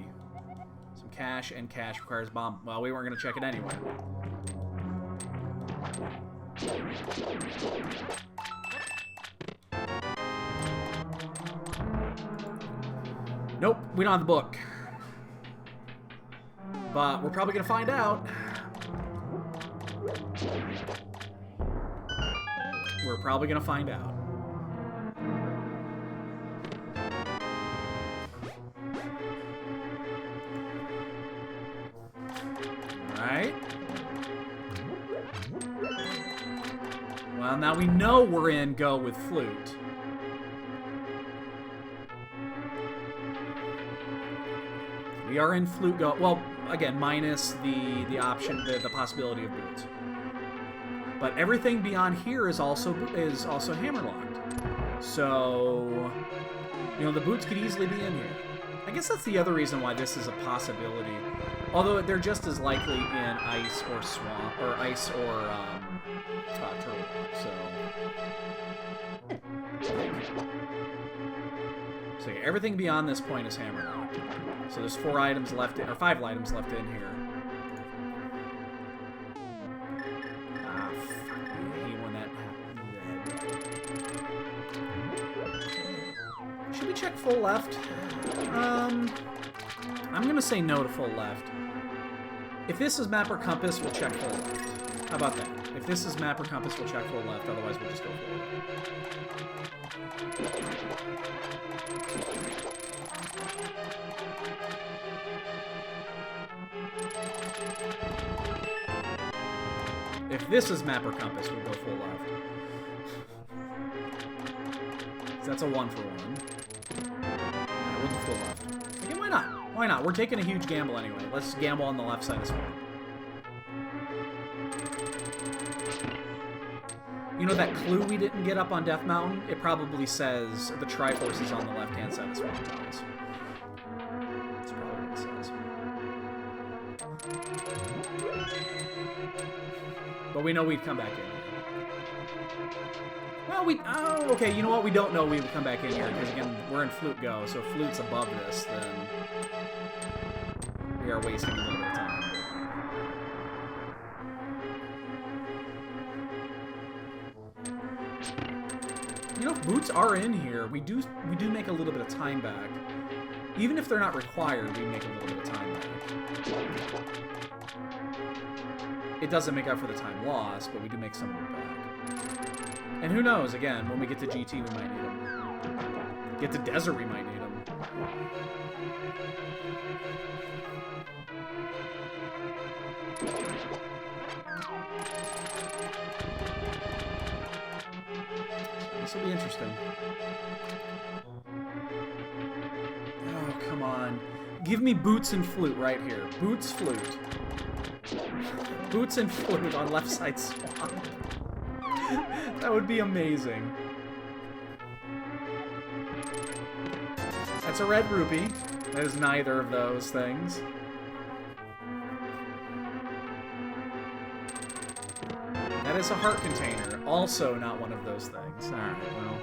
some cash, and cash requires bomb. Well, we weren't gonna check it anyway. Nope, we don't have the book. But we're probably gonna find out. We're probably gonna find out. Alright. Well, now we know we're in Go with Flute. We are in Flute Go. Well, again, minus the option, the possibility of boots. But everything beyond here is also hammerlocked. So, you know, the boots could easily be in here. I guess that's the other reason why this is a possibility. Although they're just as likely in ice or swamp, or ice or turtle. So yeah, everything beyond this point is hammerlocked. So there's 4 items left, or 5 items left in here. Ah, fuck. I hate when that happens. Should we check full left? I'm gonna say no to full left. If this is map or compass, we'll check full left. How about that? If this is map or compass, we'll check full left. Otherwise, we'll just go forward. If this is map or compass, we'll go full left. So that's a 1 for 1. We'll do full left. Okay, why not? Why not? We're taking a huge gamble anyway. Let's gamble on the left side as well. You know that clue we didn't get up on Death Mountain? It probably says the Triforce is on the left-hand side of Swamp Towns. That's probably what it says. But we know we'd come back in. Well, oh, okay, you know what? We don't know we would come back in here, because again, we're in Flute Go, so if Flute's above this, then we are wasting a little bit of time. You know, if boots are in here, we do make a little bit of time back. Even if they're not required, we make a little bit of time back. It doesn't make up for the time lost, but we do make some of it back. And who knows, again, when we get to GT, we might need them. Get to Desert, we might need them. This will be interesting. Oh, come on. Give me Boots and Flute right here. Boots, Flute. Boots and Flute on left side swamp. That would be amazing. That's a red rupee. That is neither of those things. That is a heart container. Also not one of those things. Alright, well.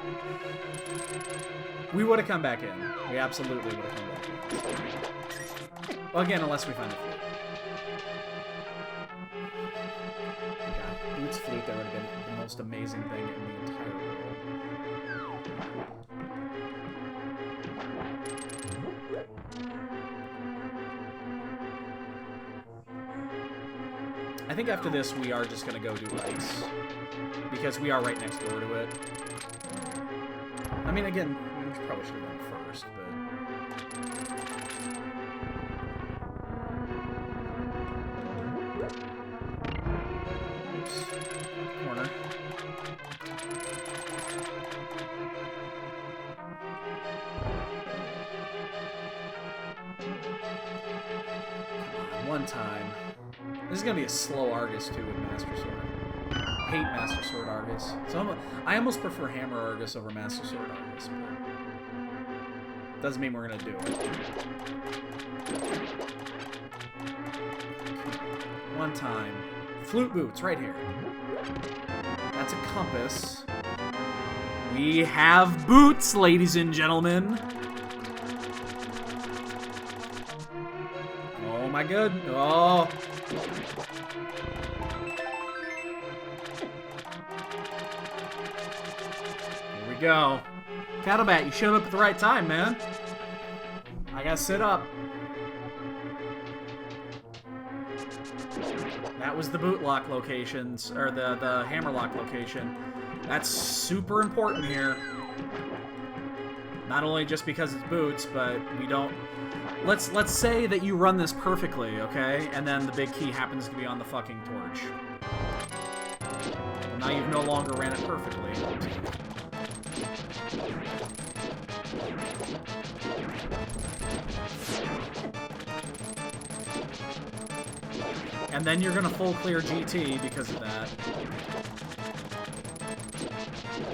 We would have come back in. We absolutely would have come back in. Well, again, unless we find a flute. most amazing thing in the entire world. I think after this, we are just going to go do ice. Because we are right next door to it. I mean, again, we probably should have done it first, but... Oops. Corner. One time. This is gonna be a slow Argus too with Master Sword. I hate Master Sword Argus. So I almost prefer Hammer Argus over Master Sword Argus, but doesn't mean we're gonna do it. One time. Flute boots right here. That's a compass. We have boots, ladies and gentlemen. Oh my god. Oh. Here we go. Cattlebat, you showed up at the right time, man. I gotta sit up. That was the boot lock locations, or the hammer lock location. That's super important here. Not only just because it's boots, but we don't... Let's say that you run this perfectly, okay? And then the big key happens to be on the fucking torch. Well, now you've no longer ran it perfectly. And then you're gonna full clear GT because of that.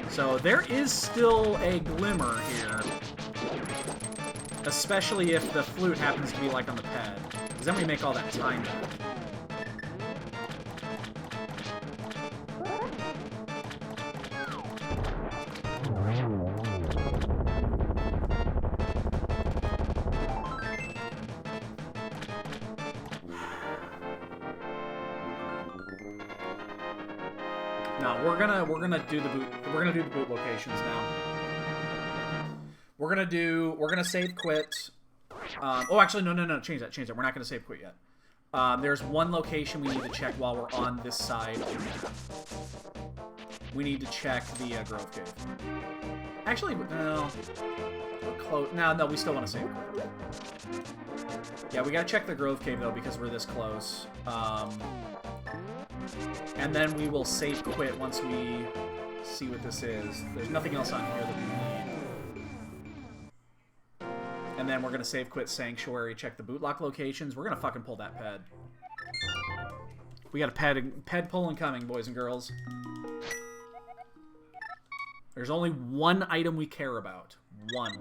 So there is still a glimmer here. Especially if the flute happens to be like on the pad. Because then we make all that time back. No, we're gonna do the boot. We're gonna do the boot locations now. We're gonna save quit. Oh, actually, no. Change that. We're not gonna save quit yet. There's one location we need to check while we're on this side. We need to check the Grove Cave. Actually, no. We're close. No, we still want to save quit. Yeah, we gotta check the Grove Cave though because we're this close. And then we will save quit once we see what this is. There's nothing else on here that we need. And then we're going to save quit Sanctuary, check the bootlock locations. We're going to fucking pull that ped. We got a ped pulling coming, boys and girls. There's only one item we care about. One.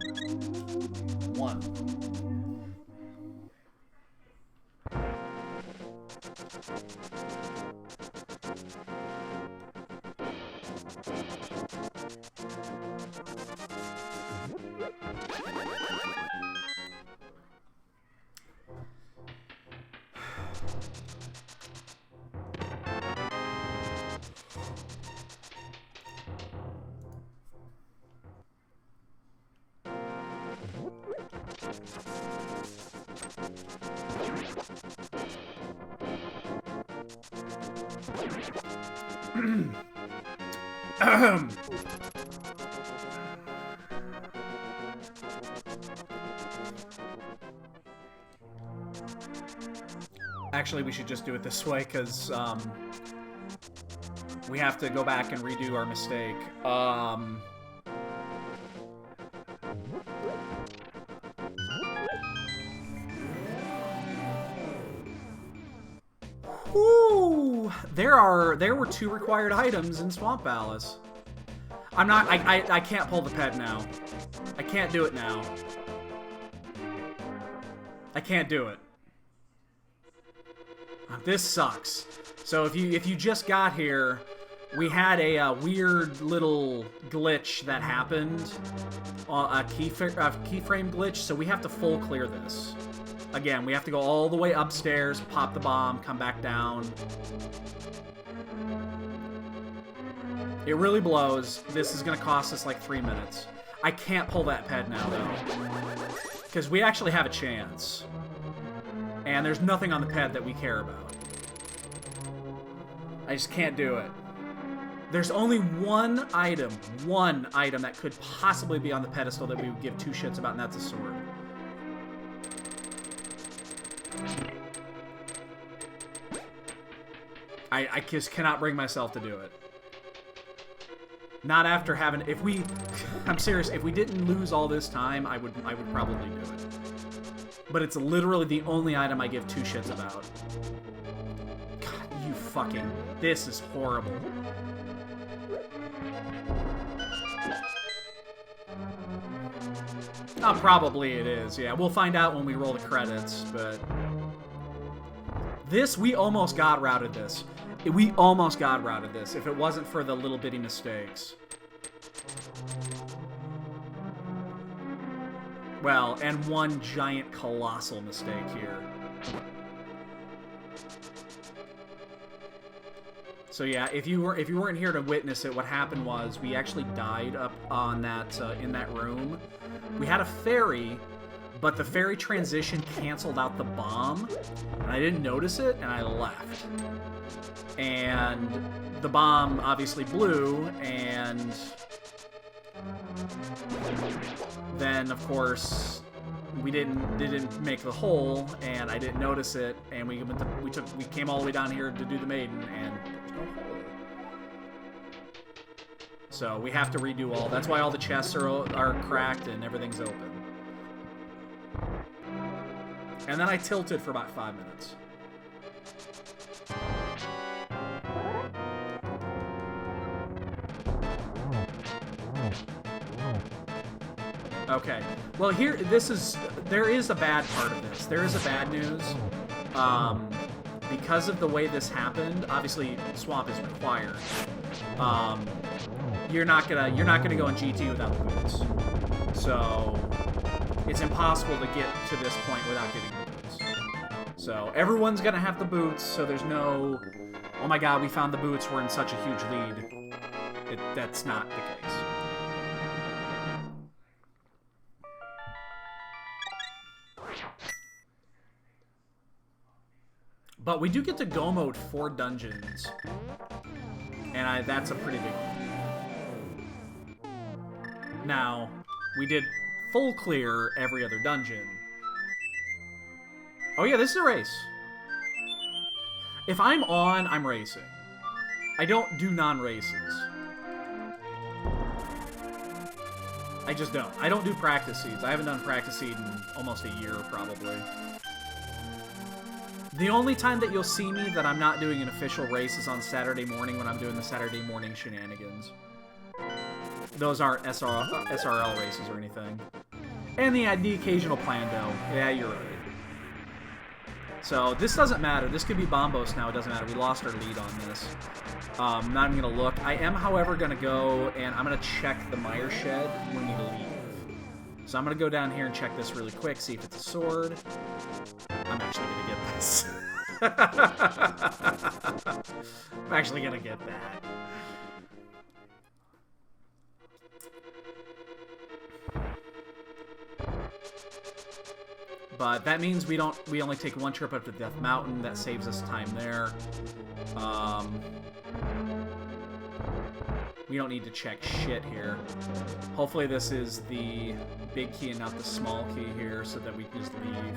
Actually, we should just do it this way, because we have to go back and redo our mistake. Whoo! There were 2 required items in Swamp Palace. I can't pull the ped now. I can't do it now. I can't do it. This sucks. So if you just got here, we had a weird little glitch that happened, a keyframe glitch. So we have to full clear this. Again, we have to go all the way upstairs, pop the bomb, come back down. It really blows. This is going to cost us like 3 minutes. I can't pull that ped now, though. Because we actually have a chance. And there's nothing on the ped that we care about. I just can't do it. There's only one item that could possibly be on the pedestal that we would give 2 shits about, and that's a sword. I just cannot bring myself to do it. Not after having... If we... I'm serious, if we didn't lose all this time, I would probably do it. But it's literally the only item I give 2 shits about. God, you fucking... This is horrible. Probably it is, yeah. We'll find out when we roll the credits, but... This, we almost god routed this. We almost god routed this if it wasn't for the little bitty mistakes. Well, and one giant colossal mistake here. So yeah, if you weren't here to witness it, what happened was we actually died up on that in that room. We had a fairy, but the fairy transition canceled out the bomb, and I didn't notice it, and I left. And the bomb obviously blew, and then of course we didn't make the hole, and I didn't notice it, and we came all the way down here to do the maiden, and there's no hole. So we have to redo all. That's why all the chests are cracked and everything's open. And then I tilted for about 5 minutes. Okay. Well, there is a bad part of this. There is a bad news. Because of the way this happened, obviously swamp is required. You're not gonna go in GT without the boots. So it's impossible to get to this point without getting the boots. So everyone's gonna have the boots, so there's no, oh my god, we found the boots, we're in such a huge lead. That's not the case. But we do get to go mode 4 dungeons. And that's a pretty big one. Now, we did full clear every other dungeon. Oh yeah, this is a race. If I'm on, I'm racing. I don't do non-races. I just don't. I don't do practice seeds. I haven't done practice seed in almost a year, probably. The only time that you'll see me that I'm not doing an official race is on Saturday morning when I'm doing the Saturday morning shenanigans. Those aren't SRL races or anything. And the occasional Plando. Yeah, you're right. So this doesn't matter. This could be Bombos now. It doesn't matter. We lost our lead on this. I'm not even going to look. I am, however, going to go and I'm going to check the mire shed when we leave. So I'm going to go down here and check this really quick, see if it's a sword. I'm actually going to get this. I'm actually going to get that. But that means we only take 1 trip up to Death Mountain. That saves us time there. We don't need to check shit here. Hopefully this is the big key and not the small key here so that we can just leave.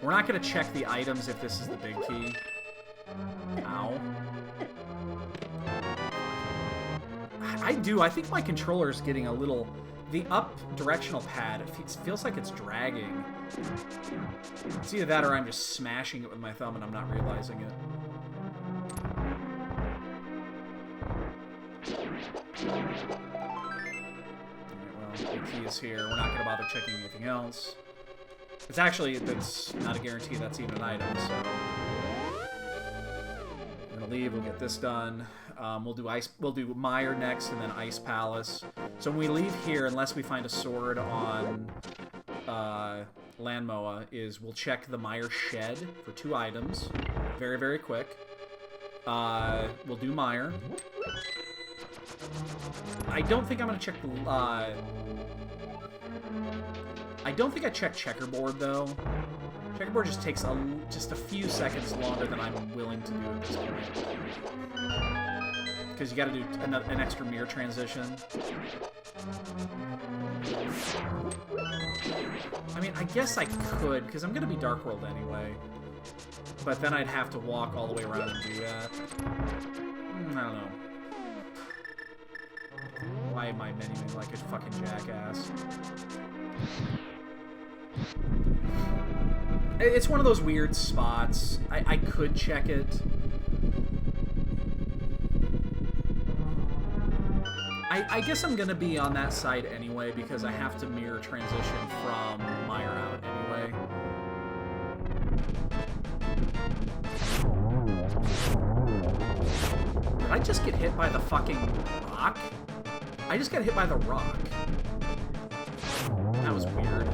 We're not going to check the items if this is the big key. Ow. I think my controller is getting a little... The up directional pad, it feels like it's dragging. It's either that or I'm just smashing it with my thumb and I'm not realizing it. Alright, well, the key is here. We're not going to bother checking anything else. It's actually, that's not a guarantee that's even an item, so... We're going to leave, we'll get this done. We'll do Mire next, and then Ice Palace. So when we leave here, unless we find a sword on Landmoa, we'll check the Mire Shed for 2 items. Very, very quick. We'll do Mire. I don't think I'm gonna check. I don't think I checked checkerboard though. Checkerboard just takes just a few seconds longer than I'm willing to do at this point. Because you got to do an extra mirror transition. I mean, I guess I could, because I'm gonna be Dark World anyway. But then I'd have to walk all the way around and do that. I don't know. Why am I menuing like a fucking jackass? It's one of those weird spots. I could check it. I guess I'm gonna be on that side anyway because I have to mirror transition from Meyer out anyway. Did I just get hit by the fucking rock? I just got hit by the rock. That was weird.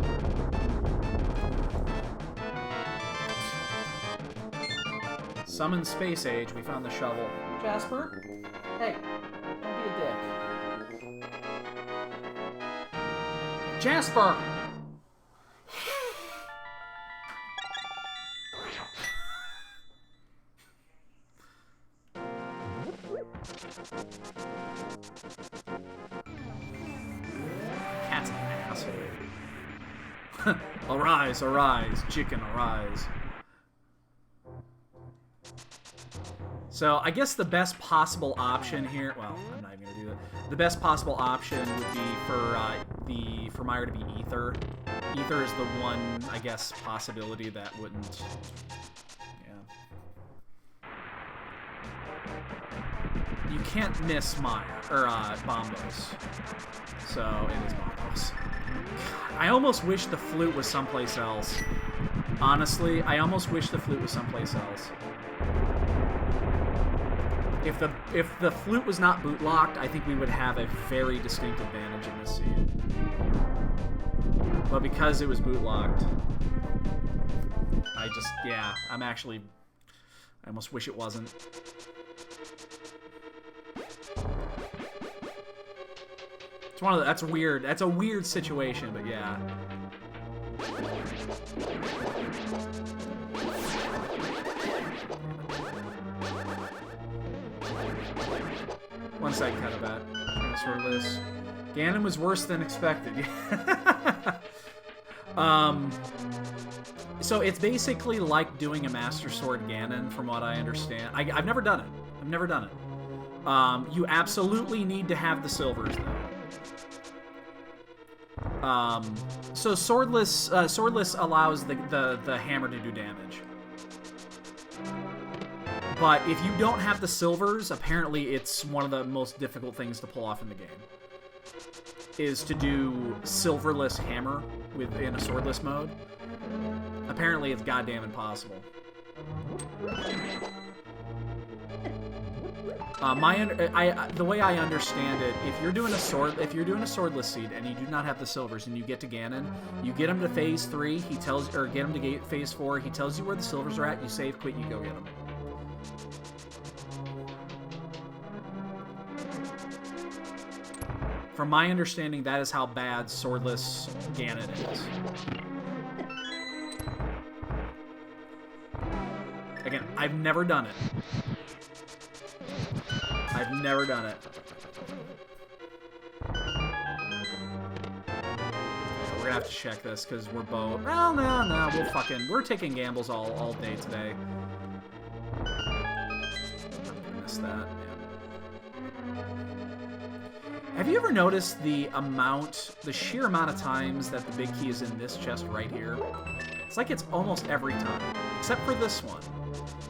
Summon Space Age, we found the shovel. Jasper? Hey, don't be a dick. Jasper! Cat's an asshole. Arise, arise, chicken, arise. So, I guess the best possible option here... Well, I'm not even going to do that. The best possible option would be for Meyer to be Ether. Ether is the one, I guess, possibility that wouldn't... Yeah. You can't miss Meyer, or Bombos. So, it is Bombos. I almost wish the flute was someplace else. Honestly, I almost wish the flute was someplace else. If the flute was not boot locked, I think we would have a very distinct advantage in this scene. But because it was boot locked, yeah, I almost wish it wasn't. It's one of that's weird. That's a weird situation, but yeah. One second, kind of bad. Sort of this. Ganon was worse than expected. So it's basically like doing a Master Sword Ganon, from what I understand. I've never done it. I've never done it. You absolutely need to have the silvers, though. So swordless allows the hammer to do damage. But if you don't have the silvers, apparently it's one of the most difficult things to pull off in the game. Is to do silverless hammer in a swordless mode. Apparently it's goddamn impossible. The way I understand it, if you're doing a swordless seed and you do not have the silvers and you get to Ganon, you get him to phase 3. He tells, or get him to phase 4. He tells you where the silvers are at. You save, quit, you go get them. From my understanding, that is how bad swordless Ganon is. Again, I've never done it. I've never done it. We're gonna have to check this because we're both. Well, no, we're taking gambles all day today. I'm gonna miss that. Have you ever noticed the sheer amount of times that the big key is in this chest right here? It's like it's almost every time. Except for this one.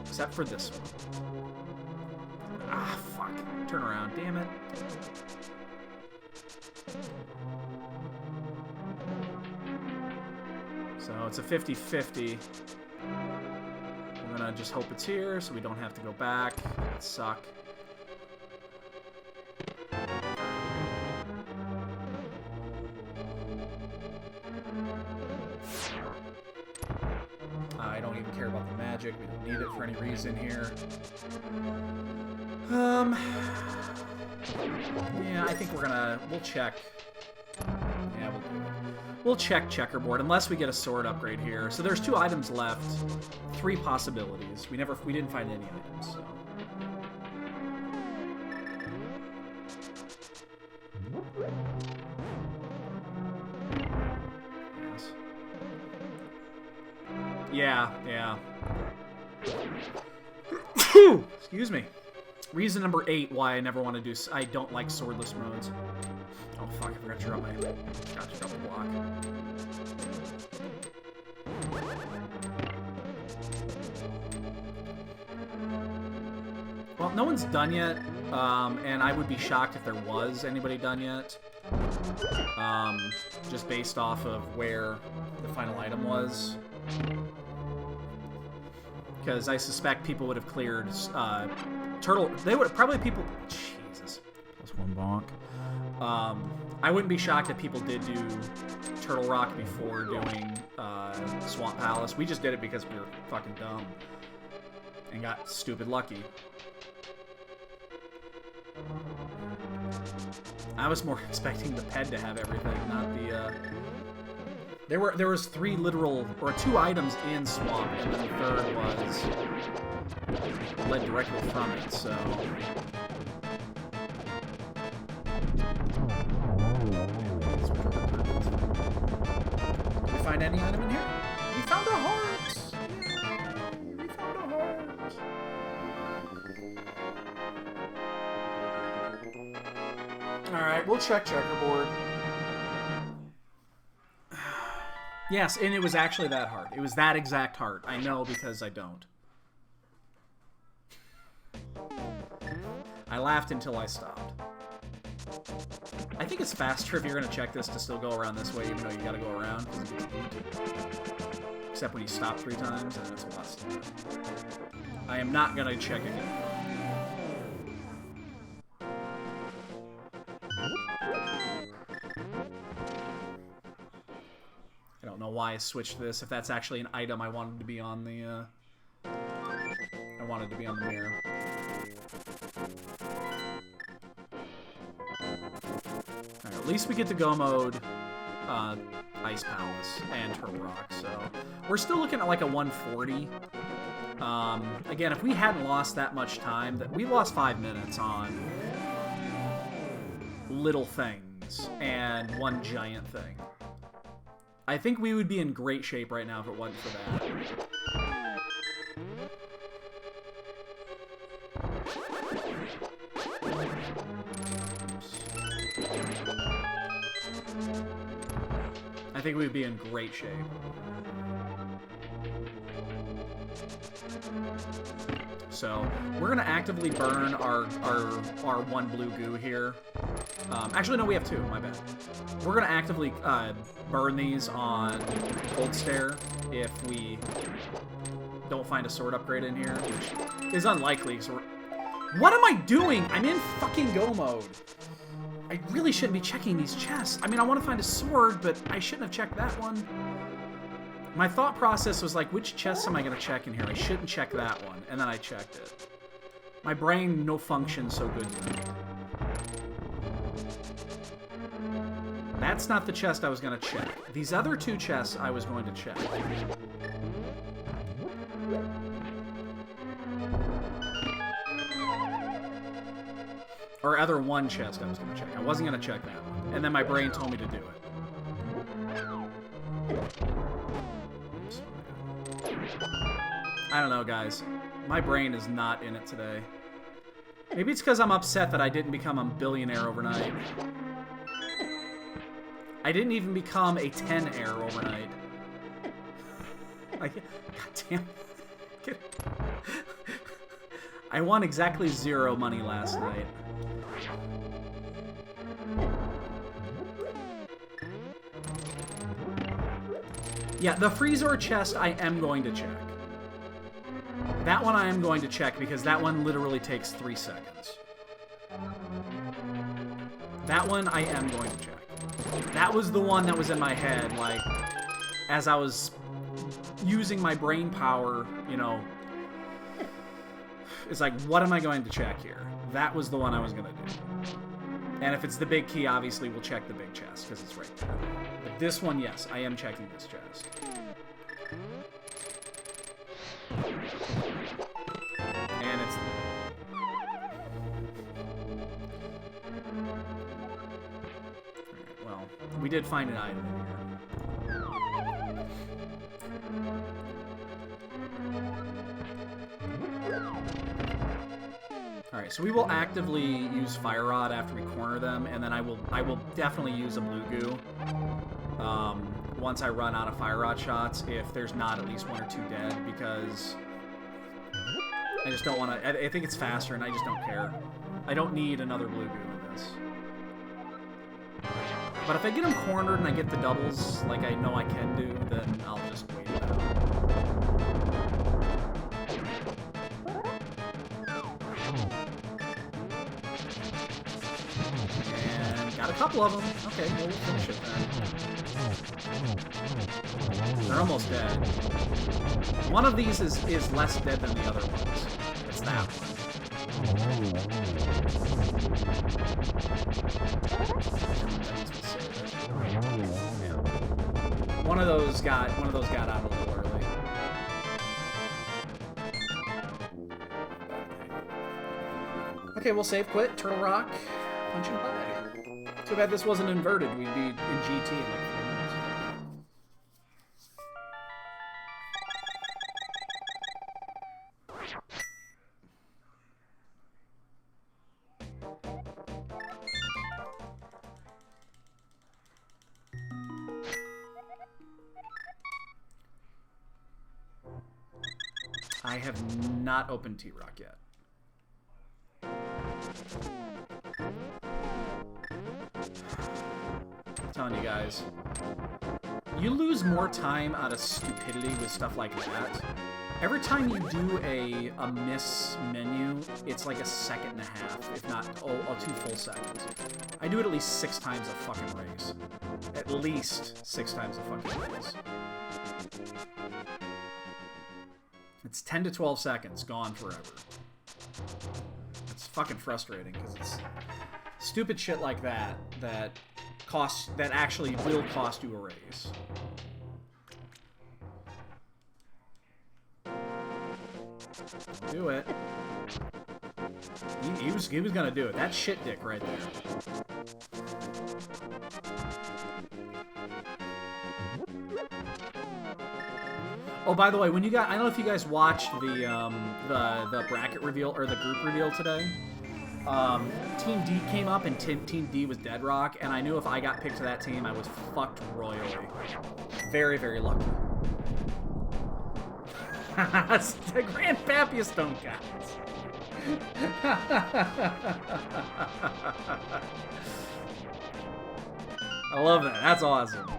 Except for this one. Ah, fuck. Turn around, damn it. So it's a 50-50. We're gonna just hope it's here so we don't have to go back. It'd suck. I don't even care about the magic. magic. We don't need it for any reason here. Yeah, I think we'll check. Yeah, we'll do it. We'll check checkerboard unless we get a sword upgrade here. So there's 2 items left, 3 possibilities. We didn't find any items. So. Yes. Yeah. Excuse me. Reason number 8 why I never want to do. I don't like swordless modes. Oh fuck! I forgot to drop my. Got to drop the block. Well, no one's done yet, and I would be shocked if there was anybody done yet. Just based off of where the final item was. Because I suspect people would have cleared turtle. They would probably people. Jesus. Plus 1 bonk. I wouldn't be shocked if people did do Turtle Rock before doing Swamp Palace. We just did it because we were fucking dumb and got stupid lucky. I was more expecting the ped to have everything, not the. There was 3 literal or 2 items in Swamp, and then the 3rd was led directly from it. So. Did we find any item in here? We found a heart! Yay! We found a heart! Alright, we'll check checkerboard. Yes, and it was actually that heart. It was that exact heart. I know because I don't. I laughed until I stopped. I think it's faster if you're going to check this to still go around this way, even though you got to go around. Except when you stop 3 times, and then it's a lot slower. I am not going to check again. I don't know why I switched this. If that's actually an item, I wanted to be on the. I wanted to be on the mirror. Alright, at least we get to go mode Ice Palace and Turtle Rock, so we're still looking at like a 140. Again, if we hadn't lost that much time, we lost 5 minutes on little things and one giant thing. I think we would be in great shape right now if it wasn't for that. I think we'd be in great shape. So we're gonna actively burn our 1 blue goo here. Actually, no, we have 2. My bad. We're gonna actively burn these on Cold Stare if we don't find a sword upgrade in here, which is unlikely. So what am I doing? I'm in fucking go mode. I really shouldn't be checking these chests. I mean, I want to find a sword, but I shouldn't have checked that one. My thought process was like, which chests am I going to check in here? I shouldn't check that one. And then I checked it. My brain no function so good tonight. That's not the chest I was going to check. These other 2 chests I was going to check. Or other 1 chest I was going to check. I wasn't going to check that one. And then my brain told me to do it. I don't know, guys. My brain is not in it today. Maybe it's because I'm upset that I didn't become a billionaire overnight. I didn't even become a 10-air overnight. God damn. I won exactly 0 money last night. Yeah, the Freezor chest I am going to check. That one I am going to check because that one literally takes 3 seconds. That one I am going to check. That was the one that was in my head, like, as I was using my brain power, you know, It's like, what am I going to check here? That was the one I was going to do. And if it's the big key, obviously we'll check the big chest, because it's right there. But this one, yes, I am checking this chest. And it's... Alright, well, we did find an item in here. Alright, so we will actively use Fire Rod after we corner them, and then I will definitely use a Blue Goo once I run out of Fire Rod shots, if there's not at least 1 or 2 dead, because I just don't want to... I think it's faster, and I just don't care. I don't need another Blue Goo in this. But if I get them cornered and I get the doubles like I know I can do, then I'll just wait it out. And got a couple of them. Okay, we'll finish it then. They're almost dead. One of these is less dead than the other ones. It's that one. Yeah. One of those got out a little early. Okay, we'll save quit, Turtle Rock, punch and pie. Too bad this wasn't inverted. We'd be in GT in like 3 minutes. I have not opened T-Rock yet. I'm telling you guys, you lose more time out of stupidity with stuff like that. Every time you do a miss menu, it's like 1.5 seconds, if not 2 full seconds. I do it at least 6 times a fucking race. At least 6 times a fucking race. It's 10 to 12 seconds, gone forever. It's fucking frustrating, because it's stupid shit like that that actually will cost you a raise. Don't do it. He was gonna do it. That shit dick right there. Oh, by the way, when you got, I don't know if you guys watched the bracket reveal or the group reveal today. Team D came up and Team D was Deadrock, and I knew if I got picked to that team, I was fucked royally. Very, very lucky. The Grand Papius don't count. I love that. That's awesome.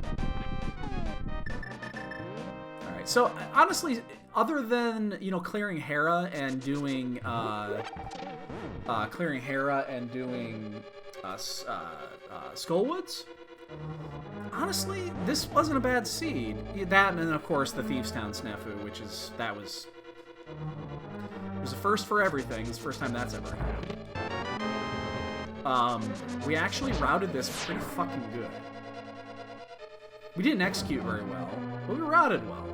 So, honestly, other than, you know, clearing Hera and doing, Skullwoods, honestly, this wasn't a bad seed. That, and then, of course, the Thievestown Snafu, which is, it was a first for everything. It's the first time that's ever happened. We actually routed this pretty fucking good. We didn't execute very well, but we routed well.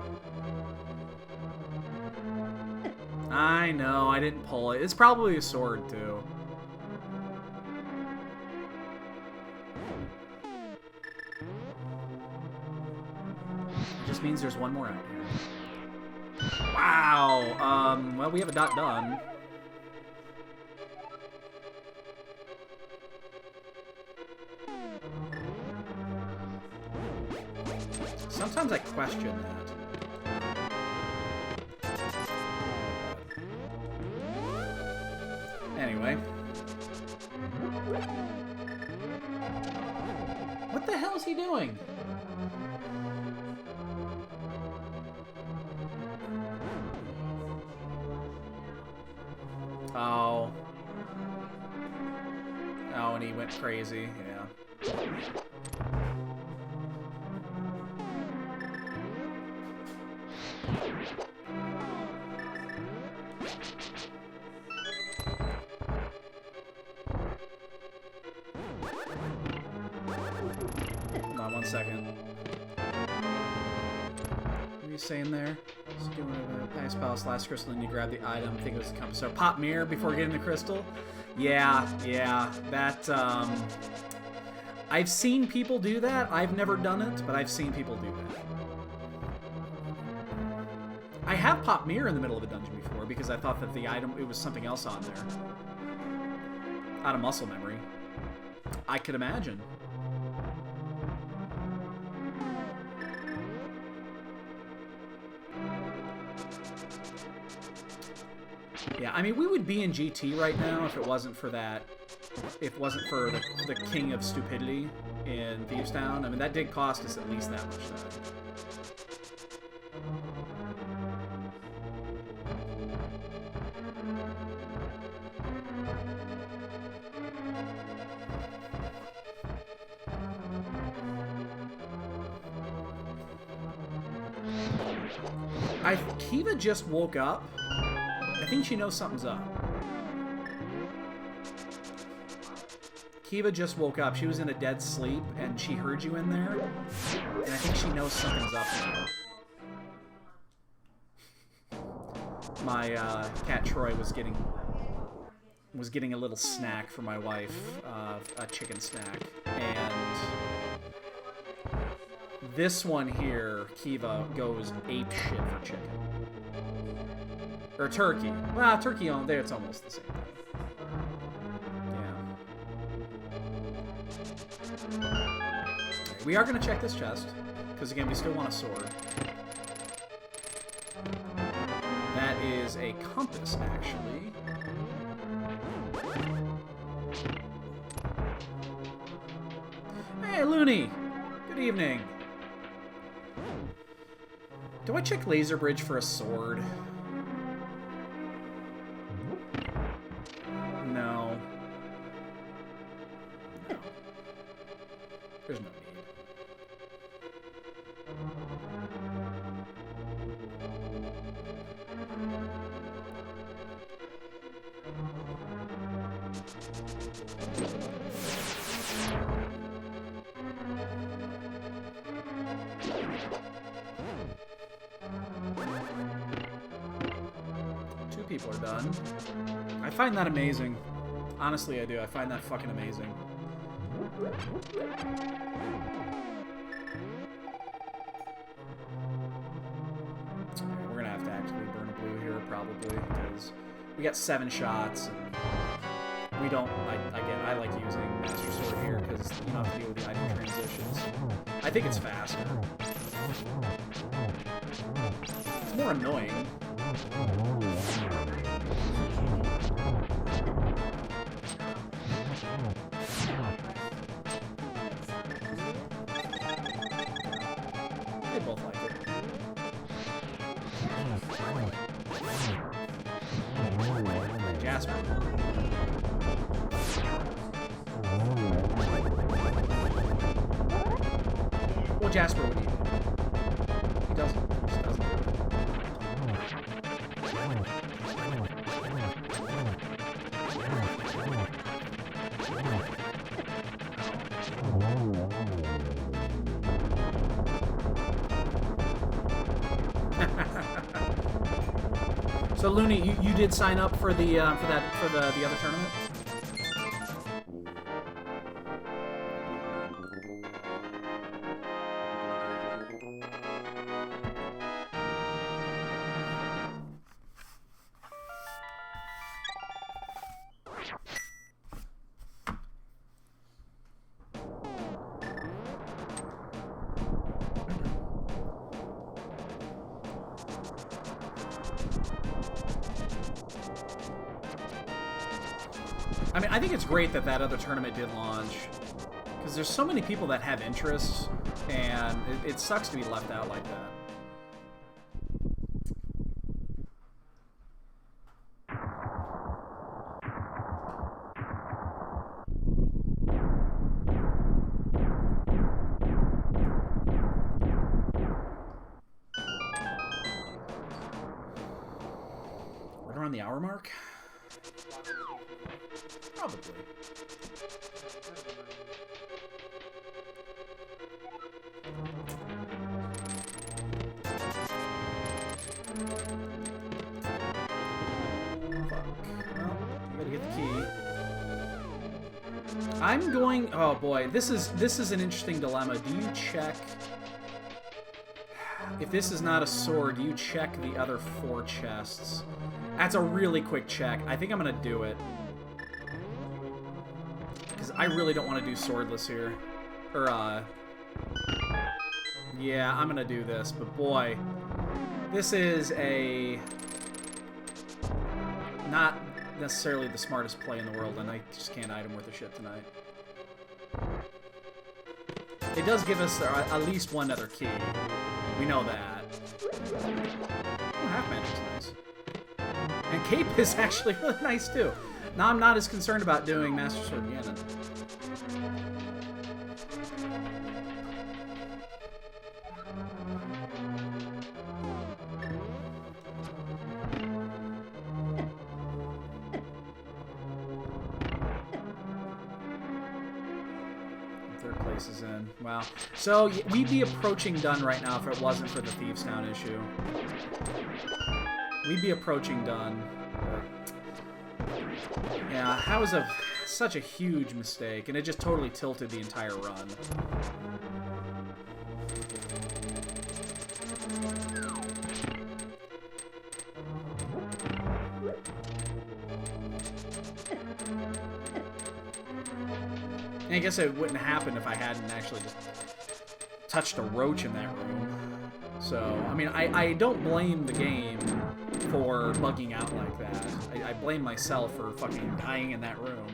I know, I didn't pull it. It's probably a sword, too. It just means there's one more out here. Wow! Well, we have a dot done. Sometimes I question that. Anyway. What the hell is he doing? Oh. Oh, and he went crazy, yeah. 1 second. What are you saying there? Just doing a nice palace last crystal and you grab the item. I think it was the compass. So pop mirror before getting the crystal? Yeah. That, I've seen people do that. I've never done it, but I've seen people do that. I have popped mirror in the middle of a dungeon before because I thought that the item, it was something else on there. Out of muscle memory. I could imagine. Yeah, I mean, we would be in GT right now if it wasn't for that. If it wasn't for the king of stupidity in Thieves Town. I mean, that did cost us at least that much time. Kiva just woke up. I think she knows something's up. Kiva just woke up. She was in a dead sleep, and she heard you in there. And I think she knows something's up now. My cat Troy was getting a little snack for my wife, a chicken snack, and this one here, Kiva, goes ape shit for chicken. Or turkey. Well, turkey on there, it's almost the same thing. Yeah. We are going to check this chest, because again, we still want a sword. That is a compass, actually. Hey, Looney! Good evening. Do I check Laser Bridge for a sword? No. No. There's no need. People are done. I find that amazing. Honestly, I do. I find that fucking amazing. We're gonna have to actually burn a blue here, probably, because we got 7 shots, and we don't, again, I like using Master Sword here, because you don't have to deal with the item transitions. I think it's faster. It's more annoying. They both like it. Jasper. Well, Jasper would eat it. He doesn't. He just doesn't. So Looney, you did sign up for the for the other tournament? I mean, I think it's great that that other tournament did launch, because there's so many people that have interests, and it sucks to be left out like that. Right around the hour mark? Probably. I'm going... Oh, boy. This is an interesting dilemma. Do you check... If this is not a sword, do you check the other 4 chests? That's a really quick check. I think I'm going to do it. Because I really don't want to do swordless here. Or, yeah, I'm going to do this. But, boy, this is a... Not necessarily the smartest play in the world, and I just can't item worth a shit tonight. It does give us at least one other key. We know that. Oh, half magic is nice. And cape is actually really nice too. Now I'm not as concerned about doing Master Sword Ganon. Third place is in. Wow. So we'd be approaching done right now if it wasn't for the Thieves Town issue. We'd be approaching done. Yeah, that was such a huge mistake, and it just totally tilted the entire run. And I guess it wouldn't happen if I hadn't actually just touched a roach in that room. So, I mean, I don't blame the game for bugging out like that. I blame myself for fucking dying in that room.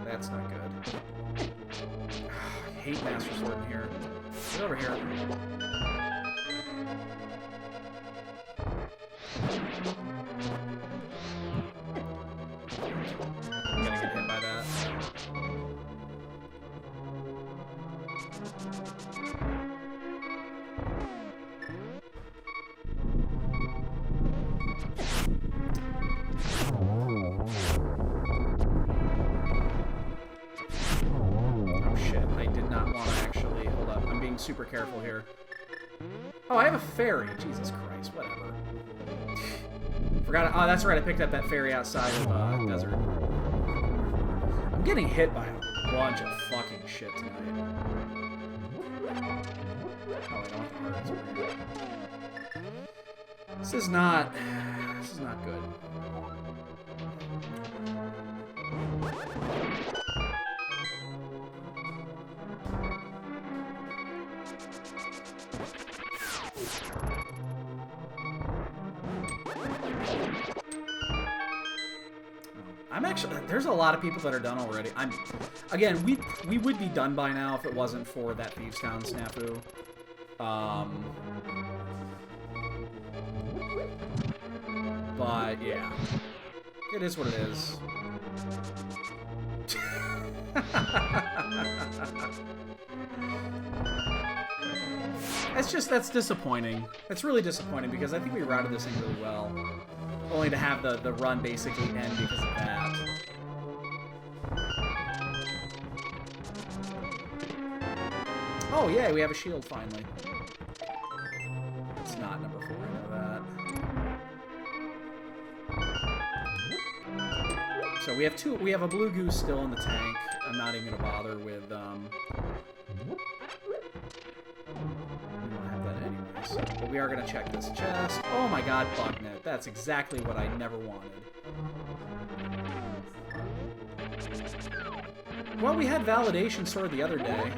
That's not good. I hate Master Sword in here. Get over here. I'm gonna get hit by that. Super careful here. Oh, I have a fairy. Jesus Christ, whatever. Forgot. Oh, that's right. I picked up that fairy outside of desert. I'm getting hit by a bunch of fucking shit tonight. Oh, I don't have to hurt. It's over here. This is not good. I'm actually, there's a lot of people that are done already. Again, we would be done by now if it wasn't for that Thieves Town snafu. But yeah, it is what it is. That's disappointing. It's really disappointing because I think we routed this thing really well. Only to have the run basically end because of that. Oh yeah, we have a shield finally. It's not number 4, I know that. So we have a blue goose still in the tank. I'm not even gonna bother with but we are going to check this chest. Oh my god, Bugnet. That's exactly what I never wanted. Well, we had Validation Sword the other day.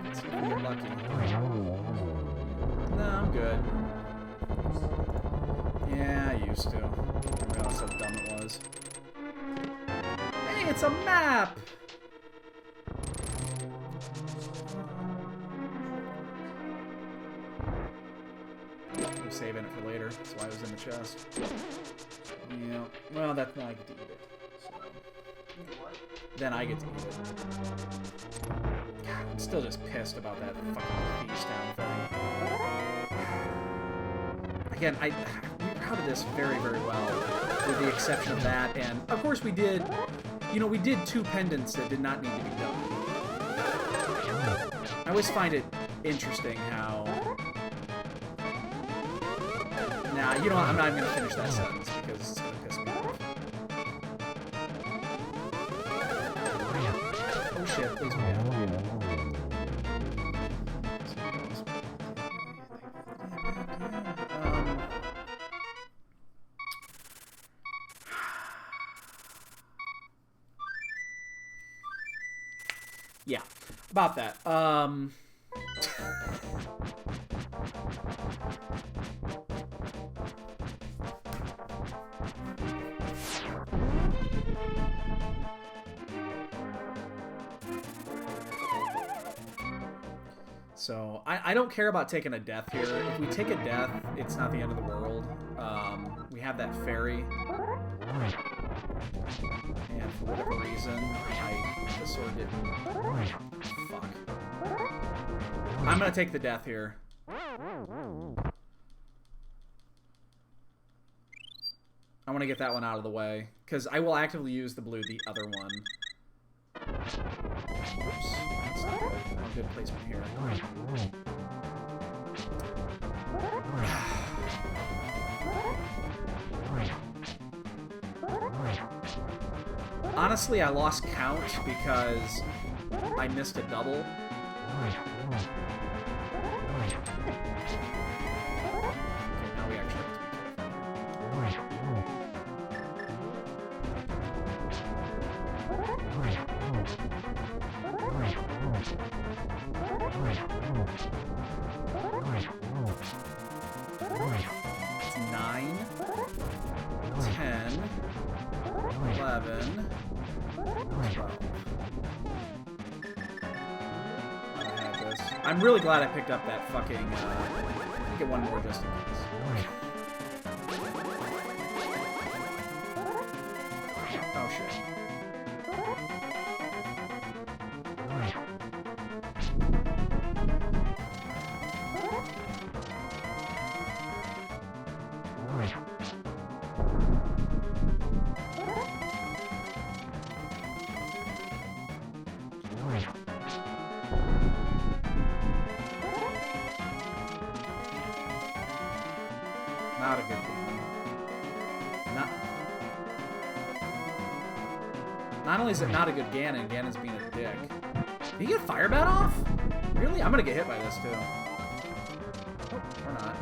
Let's see if we get lucky. No, I'm good. Yeah, I used to. I forgot how so dumb it was. Hey, it's a map! Saving it for later. That's why it was in the chest. Yeah. Well, that's not I get to eat it. So. then I get to eat it. God, I'm still just pissed about that fucking feast down thing. Again, we routed this very, very well, with the exception of that, and of course we did, you know, we did 2 pendants that did not need to be done. I always find it interesting how... Nah, you know what, I'm not even gonna finish that sentence because it's gonna piss me off. Oh shit, please be out. Yeah, about that. So, I don't care about taking a death here. If we take a death, it's not the end of the world. We have that fairy. And for whatever reason, the sword didn't... Fuck. I'm gonna take the death here. I want to get that one out of the way, because I will actively use the blue the other one. Oops, that's not good. Oh, good placement here. Honestly, I lost count because I missed a double. Okay, now we actually have to be careful. 9, 10, 11, 12. I have this. I'm really glad I picked up that fucking, get one more just in case. Oh shit. Not a good game. Not only is it not a good Ganon, Ganon's being a dick. Did he get Fire Bat off? Really? I'm gonna get hit by this too. Oh, or not.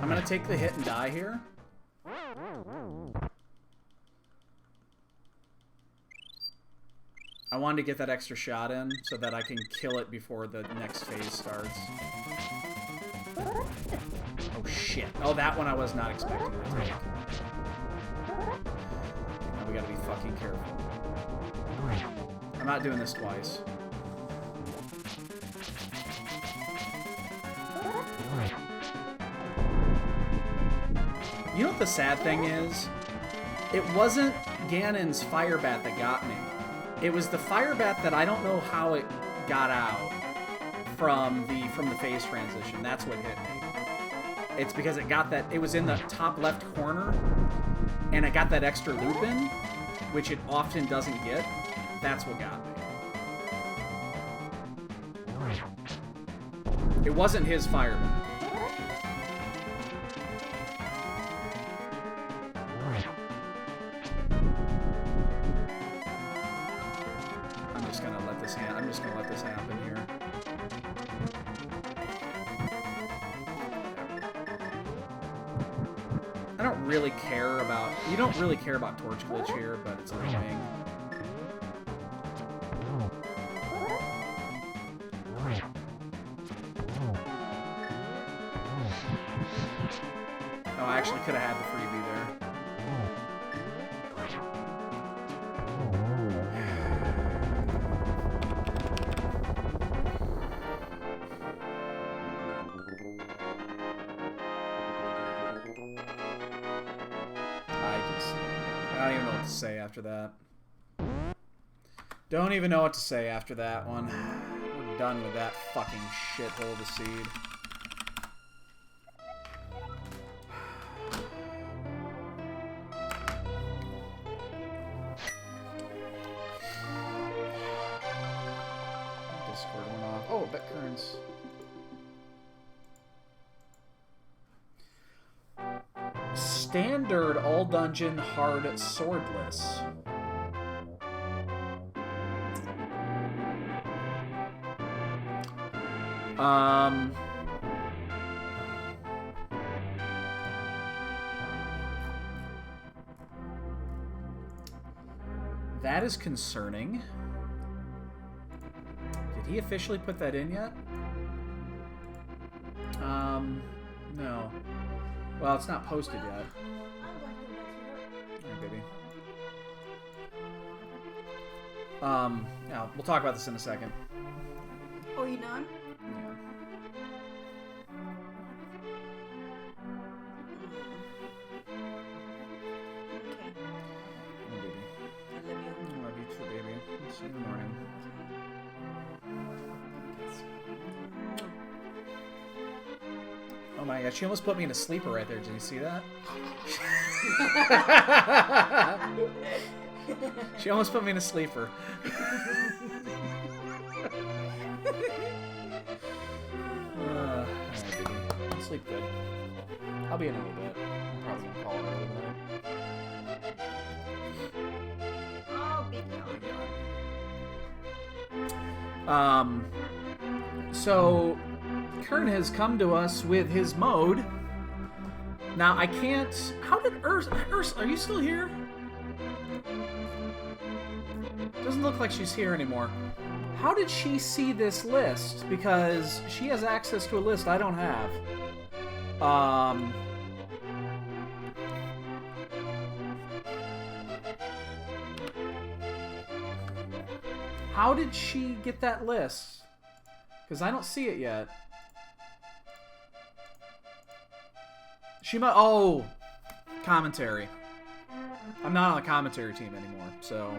I'm gonna take the hit and die here. I wanted to get that extra shot in so that I can kill it before the next phase starts. Oh shit. Oh, that one I was not expecting to take. we gotta be fucking careful. I'm not doing this twice. You know what the sad thing is? It wasn't Ganon's fire bat that got me. It was the fire bat that I don't know how it got out from the phase transition. That's what hit me. It's because it got that, it was in the top left corner, and it got that extra loop in, which it often doesn't get. That's what got me. It wasn't his fire bat. I'm just gonna let this happen here. I don't really care about... You don't really care about Torch Glitch here, but it's annoying. Oh, I actually could have had the freebie there. I don't even know what to say after that. Don't even know what to say after that one. We're done with that fucking shithole of a seed. Discord went off. Oh, bet currents. Standard all dungeon hard swordless. That is concerning. Did he officially put that in yet? No. Well, it's not posted yet. Alright, baby. Yeah, we'll talk about this in a second. Oh, you done? Yeah. Okay. Oh, baby. I love you. I love you too, baby. See you in the morning. Oh my god, she almost put me in a sleeper right there. Did you see that? She almost put me in a sleeper. Alright, baby. Sleep good. I'll be in a little bit. I'm probably gonna call it early tonight. Oh, big dog. So Kern has come to us with his mode. Now I can't. How did Urs? Are you still here? Doesn't look like she's here anymore. How did she see this list? Because she has access to a list I don't have. How did she get that list? Because I don't see it yet. She might. Oh, commentary. I'm not on the commentary team anymore, so.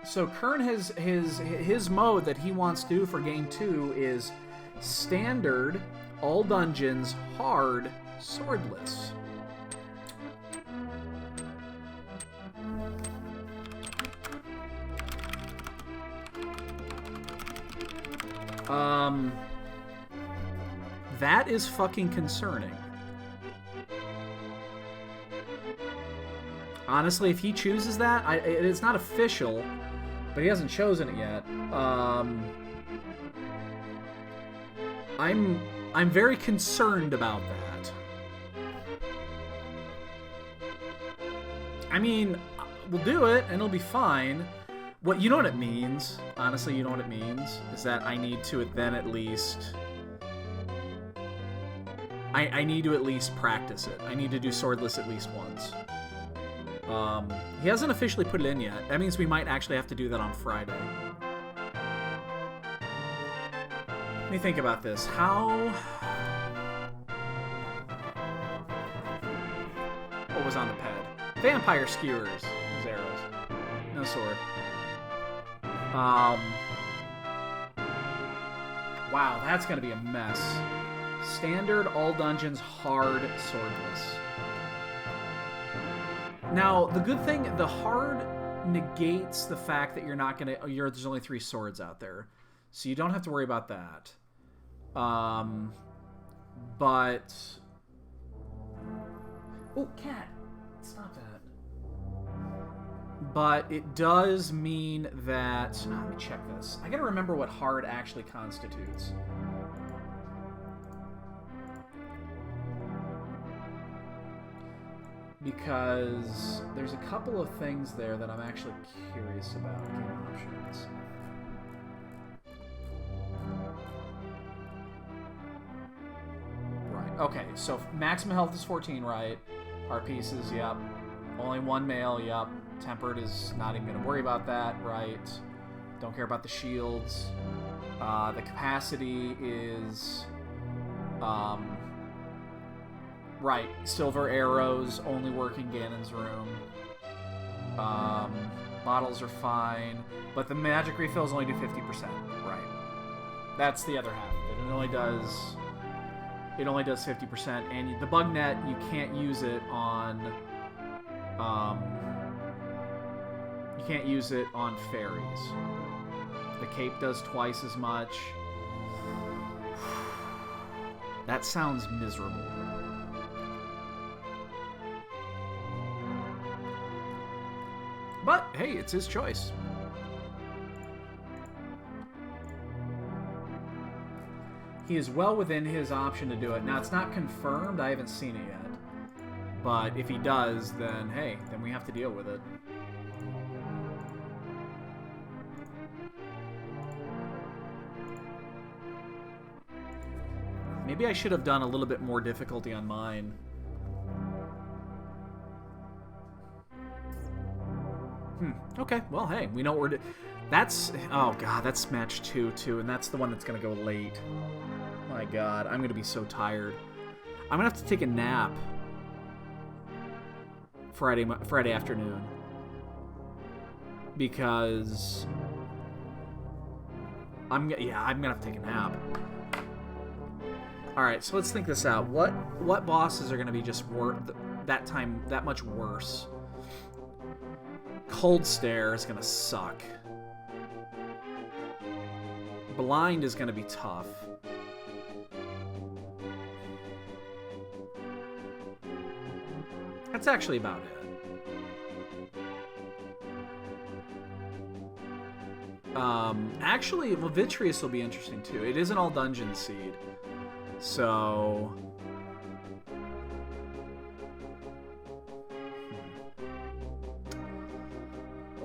So Kern has his mode that he wants to do for game 2 is standard, all dungeons, hard, swordless. That is fucking concerning. Honestly, if he chooses that, it's not official, but he hasn't chosen it yet. I'm very concerned about that. I mean, we'll do it and it'll be fine. You know what it means? Honestly, you know what it means? Is that I need to then at least... I need to at least practice it. I need to do swordless at least once. He hasn't officially put it in yet. That means we might actually have to do that on Friday. Let me think about this. What was on the ped? Vampire skewers. Those arrows. No sword. Wow, that's gonna be a mess. Standard, all dungeons, hard, swordless. Now, the good thing, the hard negates the fact that there's only 3 swords out there. So you don't have to worry about that. But... Oh, cat! Stop that. But it does mean that... let me check this. I gotta remember what hard actually constitutes. Because there's a couple of things there that I'm actually curious about. Game options. Right, okay, so maximum health is 14, right? Heart pieces, yep. Only 1 male, yep. Tempered is not even going to worry about that, right? Don't care about the shields. The capacity is... right, silver arrows only work in Ganon's room. Bottles are fine, but the magic refills only do 50%. Right, that's the other half of it. It only does 50%, and the bug net, you can't use it on fairies. The cape does twice as much. That sounds miserable. But, hey, it's his choice. He is well within his option to do it. Now, it's not confirmed. I haven't seen it yet. But if he does, then, hey, then we have to deal with it. Maybe I should have done a little bit more difficulty on mine. Okay, well, hey, we know what we're doing. That's... oh, God, that's match 2, too, and that's the one that's going to go late. My God, I'm going to be so tired. I'm going to have to take a nap Friday afternoon. Because... I'm going to have to take a nap. Alright, so let's think this out. What bosses are going to be just that much worse? Cold Stare is going to suck. Blind is going to be tough. That's actually about it. Actually, well, Vitreous will be interesting too. It is an all dungeon seed. So...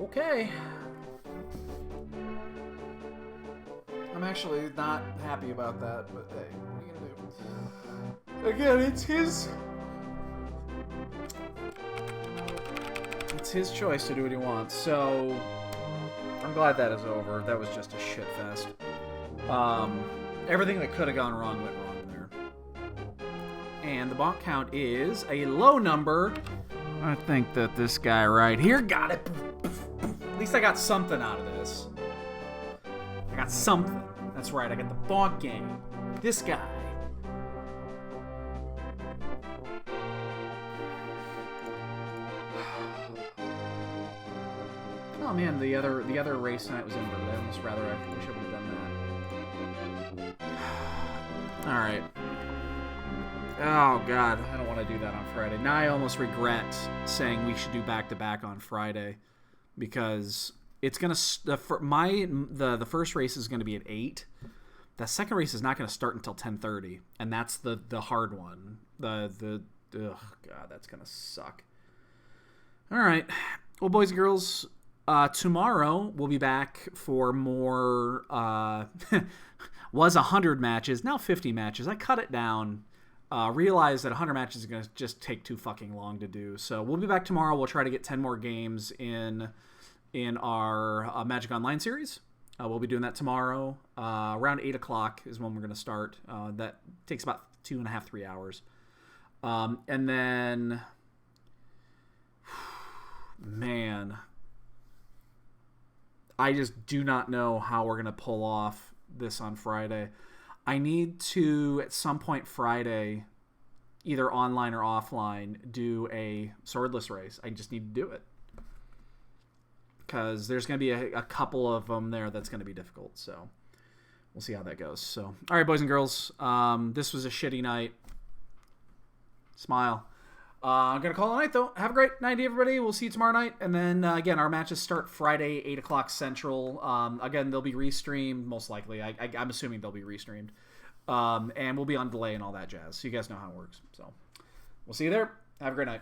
okay. I'm actually not happy about that, but hey, what are you gonna do? Again, it's his choice to do what he wants, so I'm glad that is over. That was just a shit fest. Everything that could have gone wrong went wrong there. And the bonk count is a low number. I think that this guy right here got it. At least I got something out of this. I got something. That's right, I got the bonk game. This guy. Oh man, the other race tonight was inverted. I wish I would have done that. Alright. Oh god, I don't want to do that on Friday. Now I almost regret saying we should do back-to-back on Friday. Because it's gonna the first race is gonna be at 8. The second race is not gonna start until 10:30, and that's the hard one. Oh god, that's gonna suck. All right, well, boys and girls, tomorrow we'll be back for more. Was 100 matches, now 50 matches. I cut it down. realize that 100 matches is going to just take too fucking long to do. So we'll be back tomorrow. We'll try to get 10 more games in our Magic Online series. We'll be doing that tomorrow. Around 8 o'clock is when we're going to start. That takes about 2.5, 3 hours. And then, man, I just do not know how we're going to pull off this on Friday. I need to, at some point Friday, either online or offline, do a swordless race. I just need to do it. Because there's going to be a couple of them there that's going to be difficult. So we'll see how that goes. So, all right, boys and girls. This was a shitty night. Smile. I'm going to call it a night, though. Have a great night, everybody. We'll see you tomorrow night. And then, again, our matches start Friday, 8 o'clock Central. Again, they'll be restreamed, most likely. I'm assuming they'll be restreamed. And we'll be on delay and all that jazz. So you guys know how it works. So we'll see you there. Have a great night.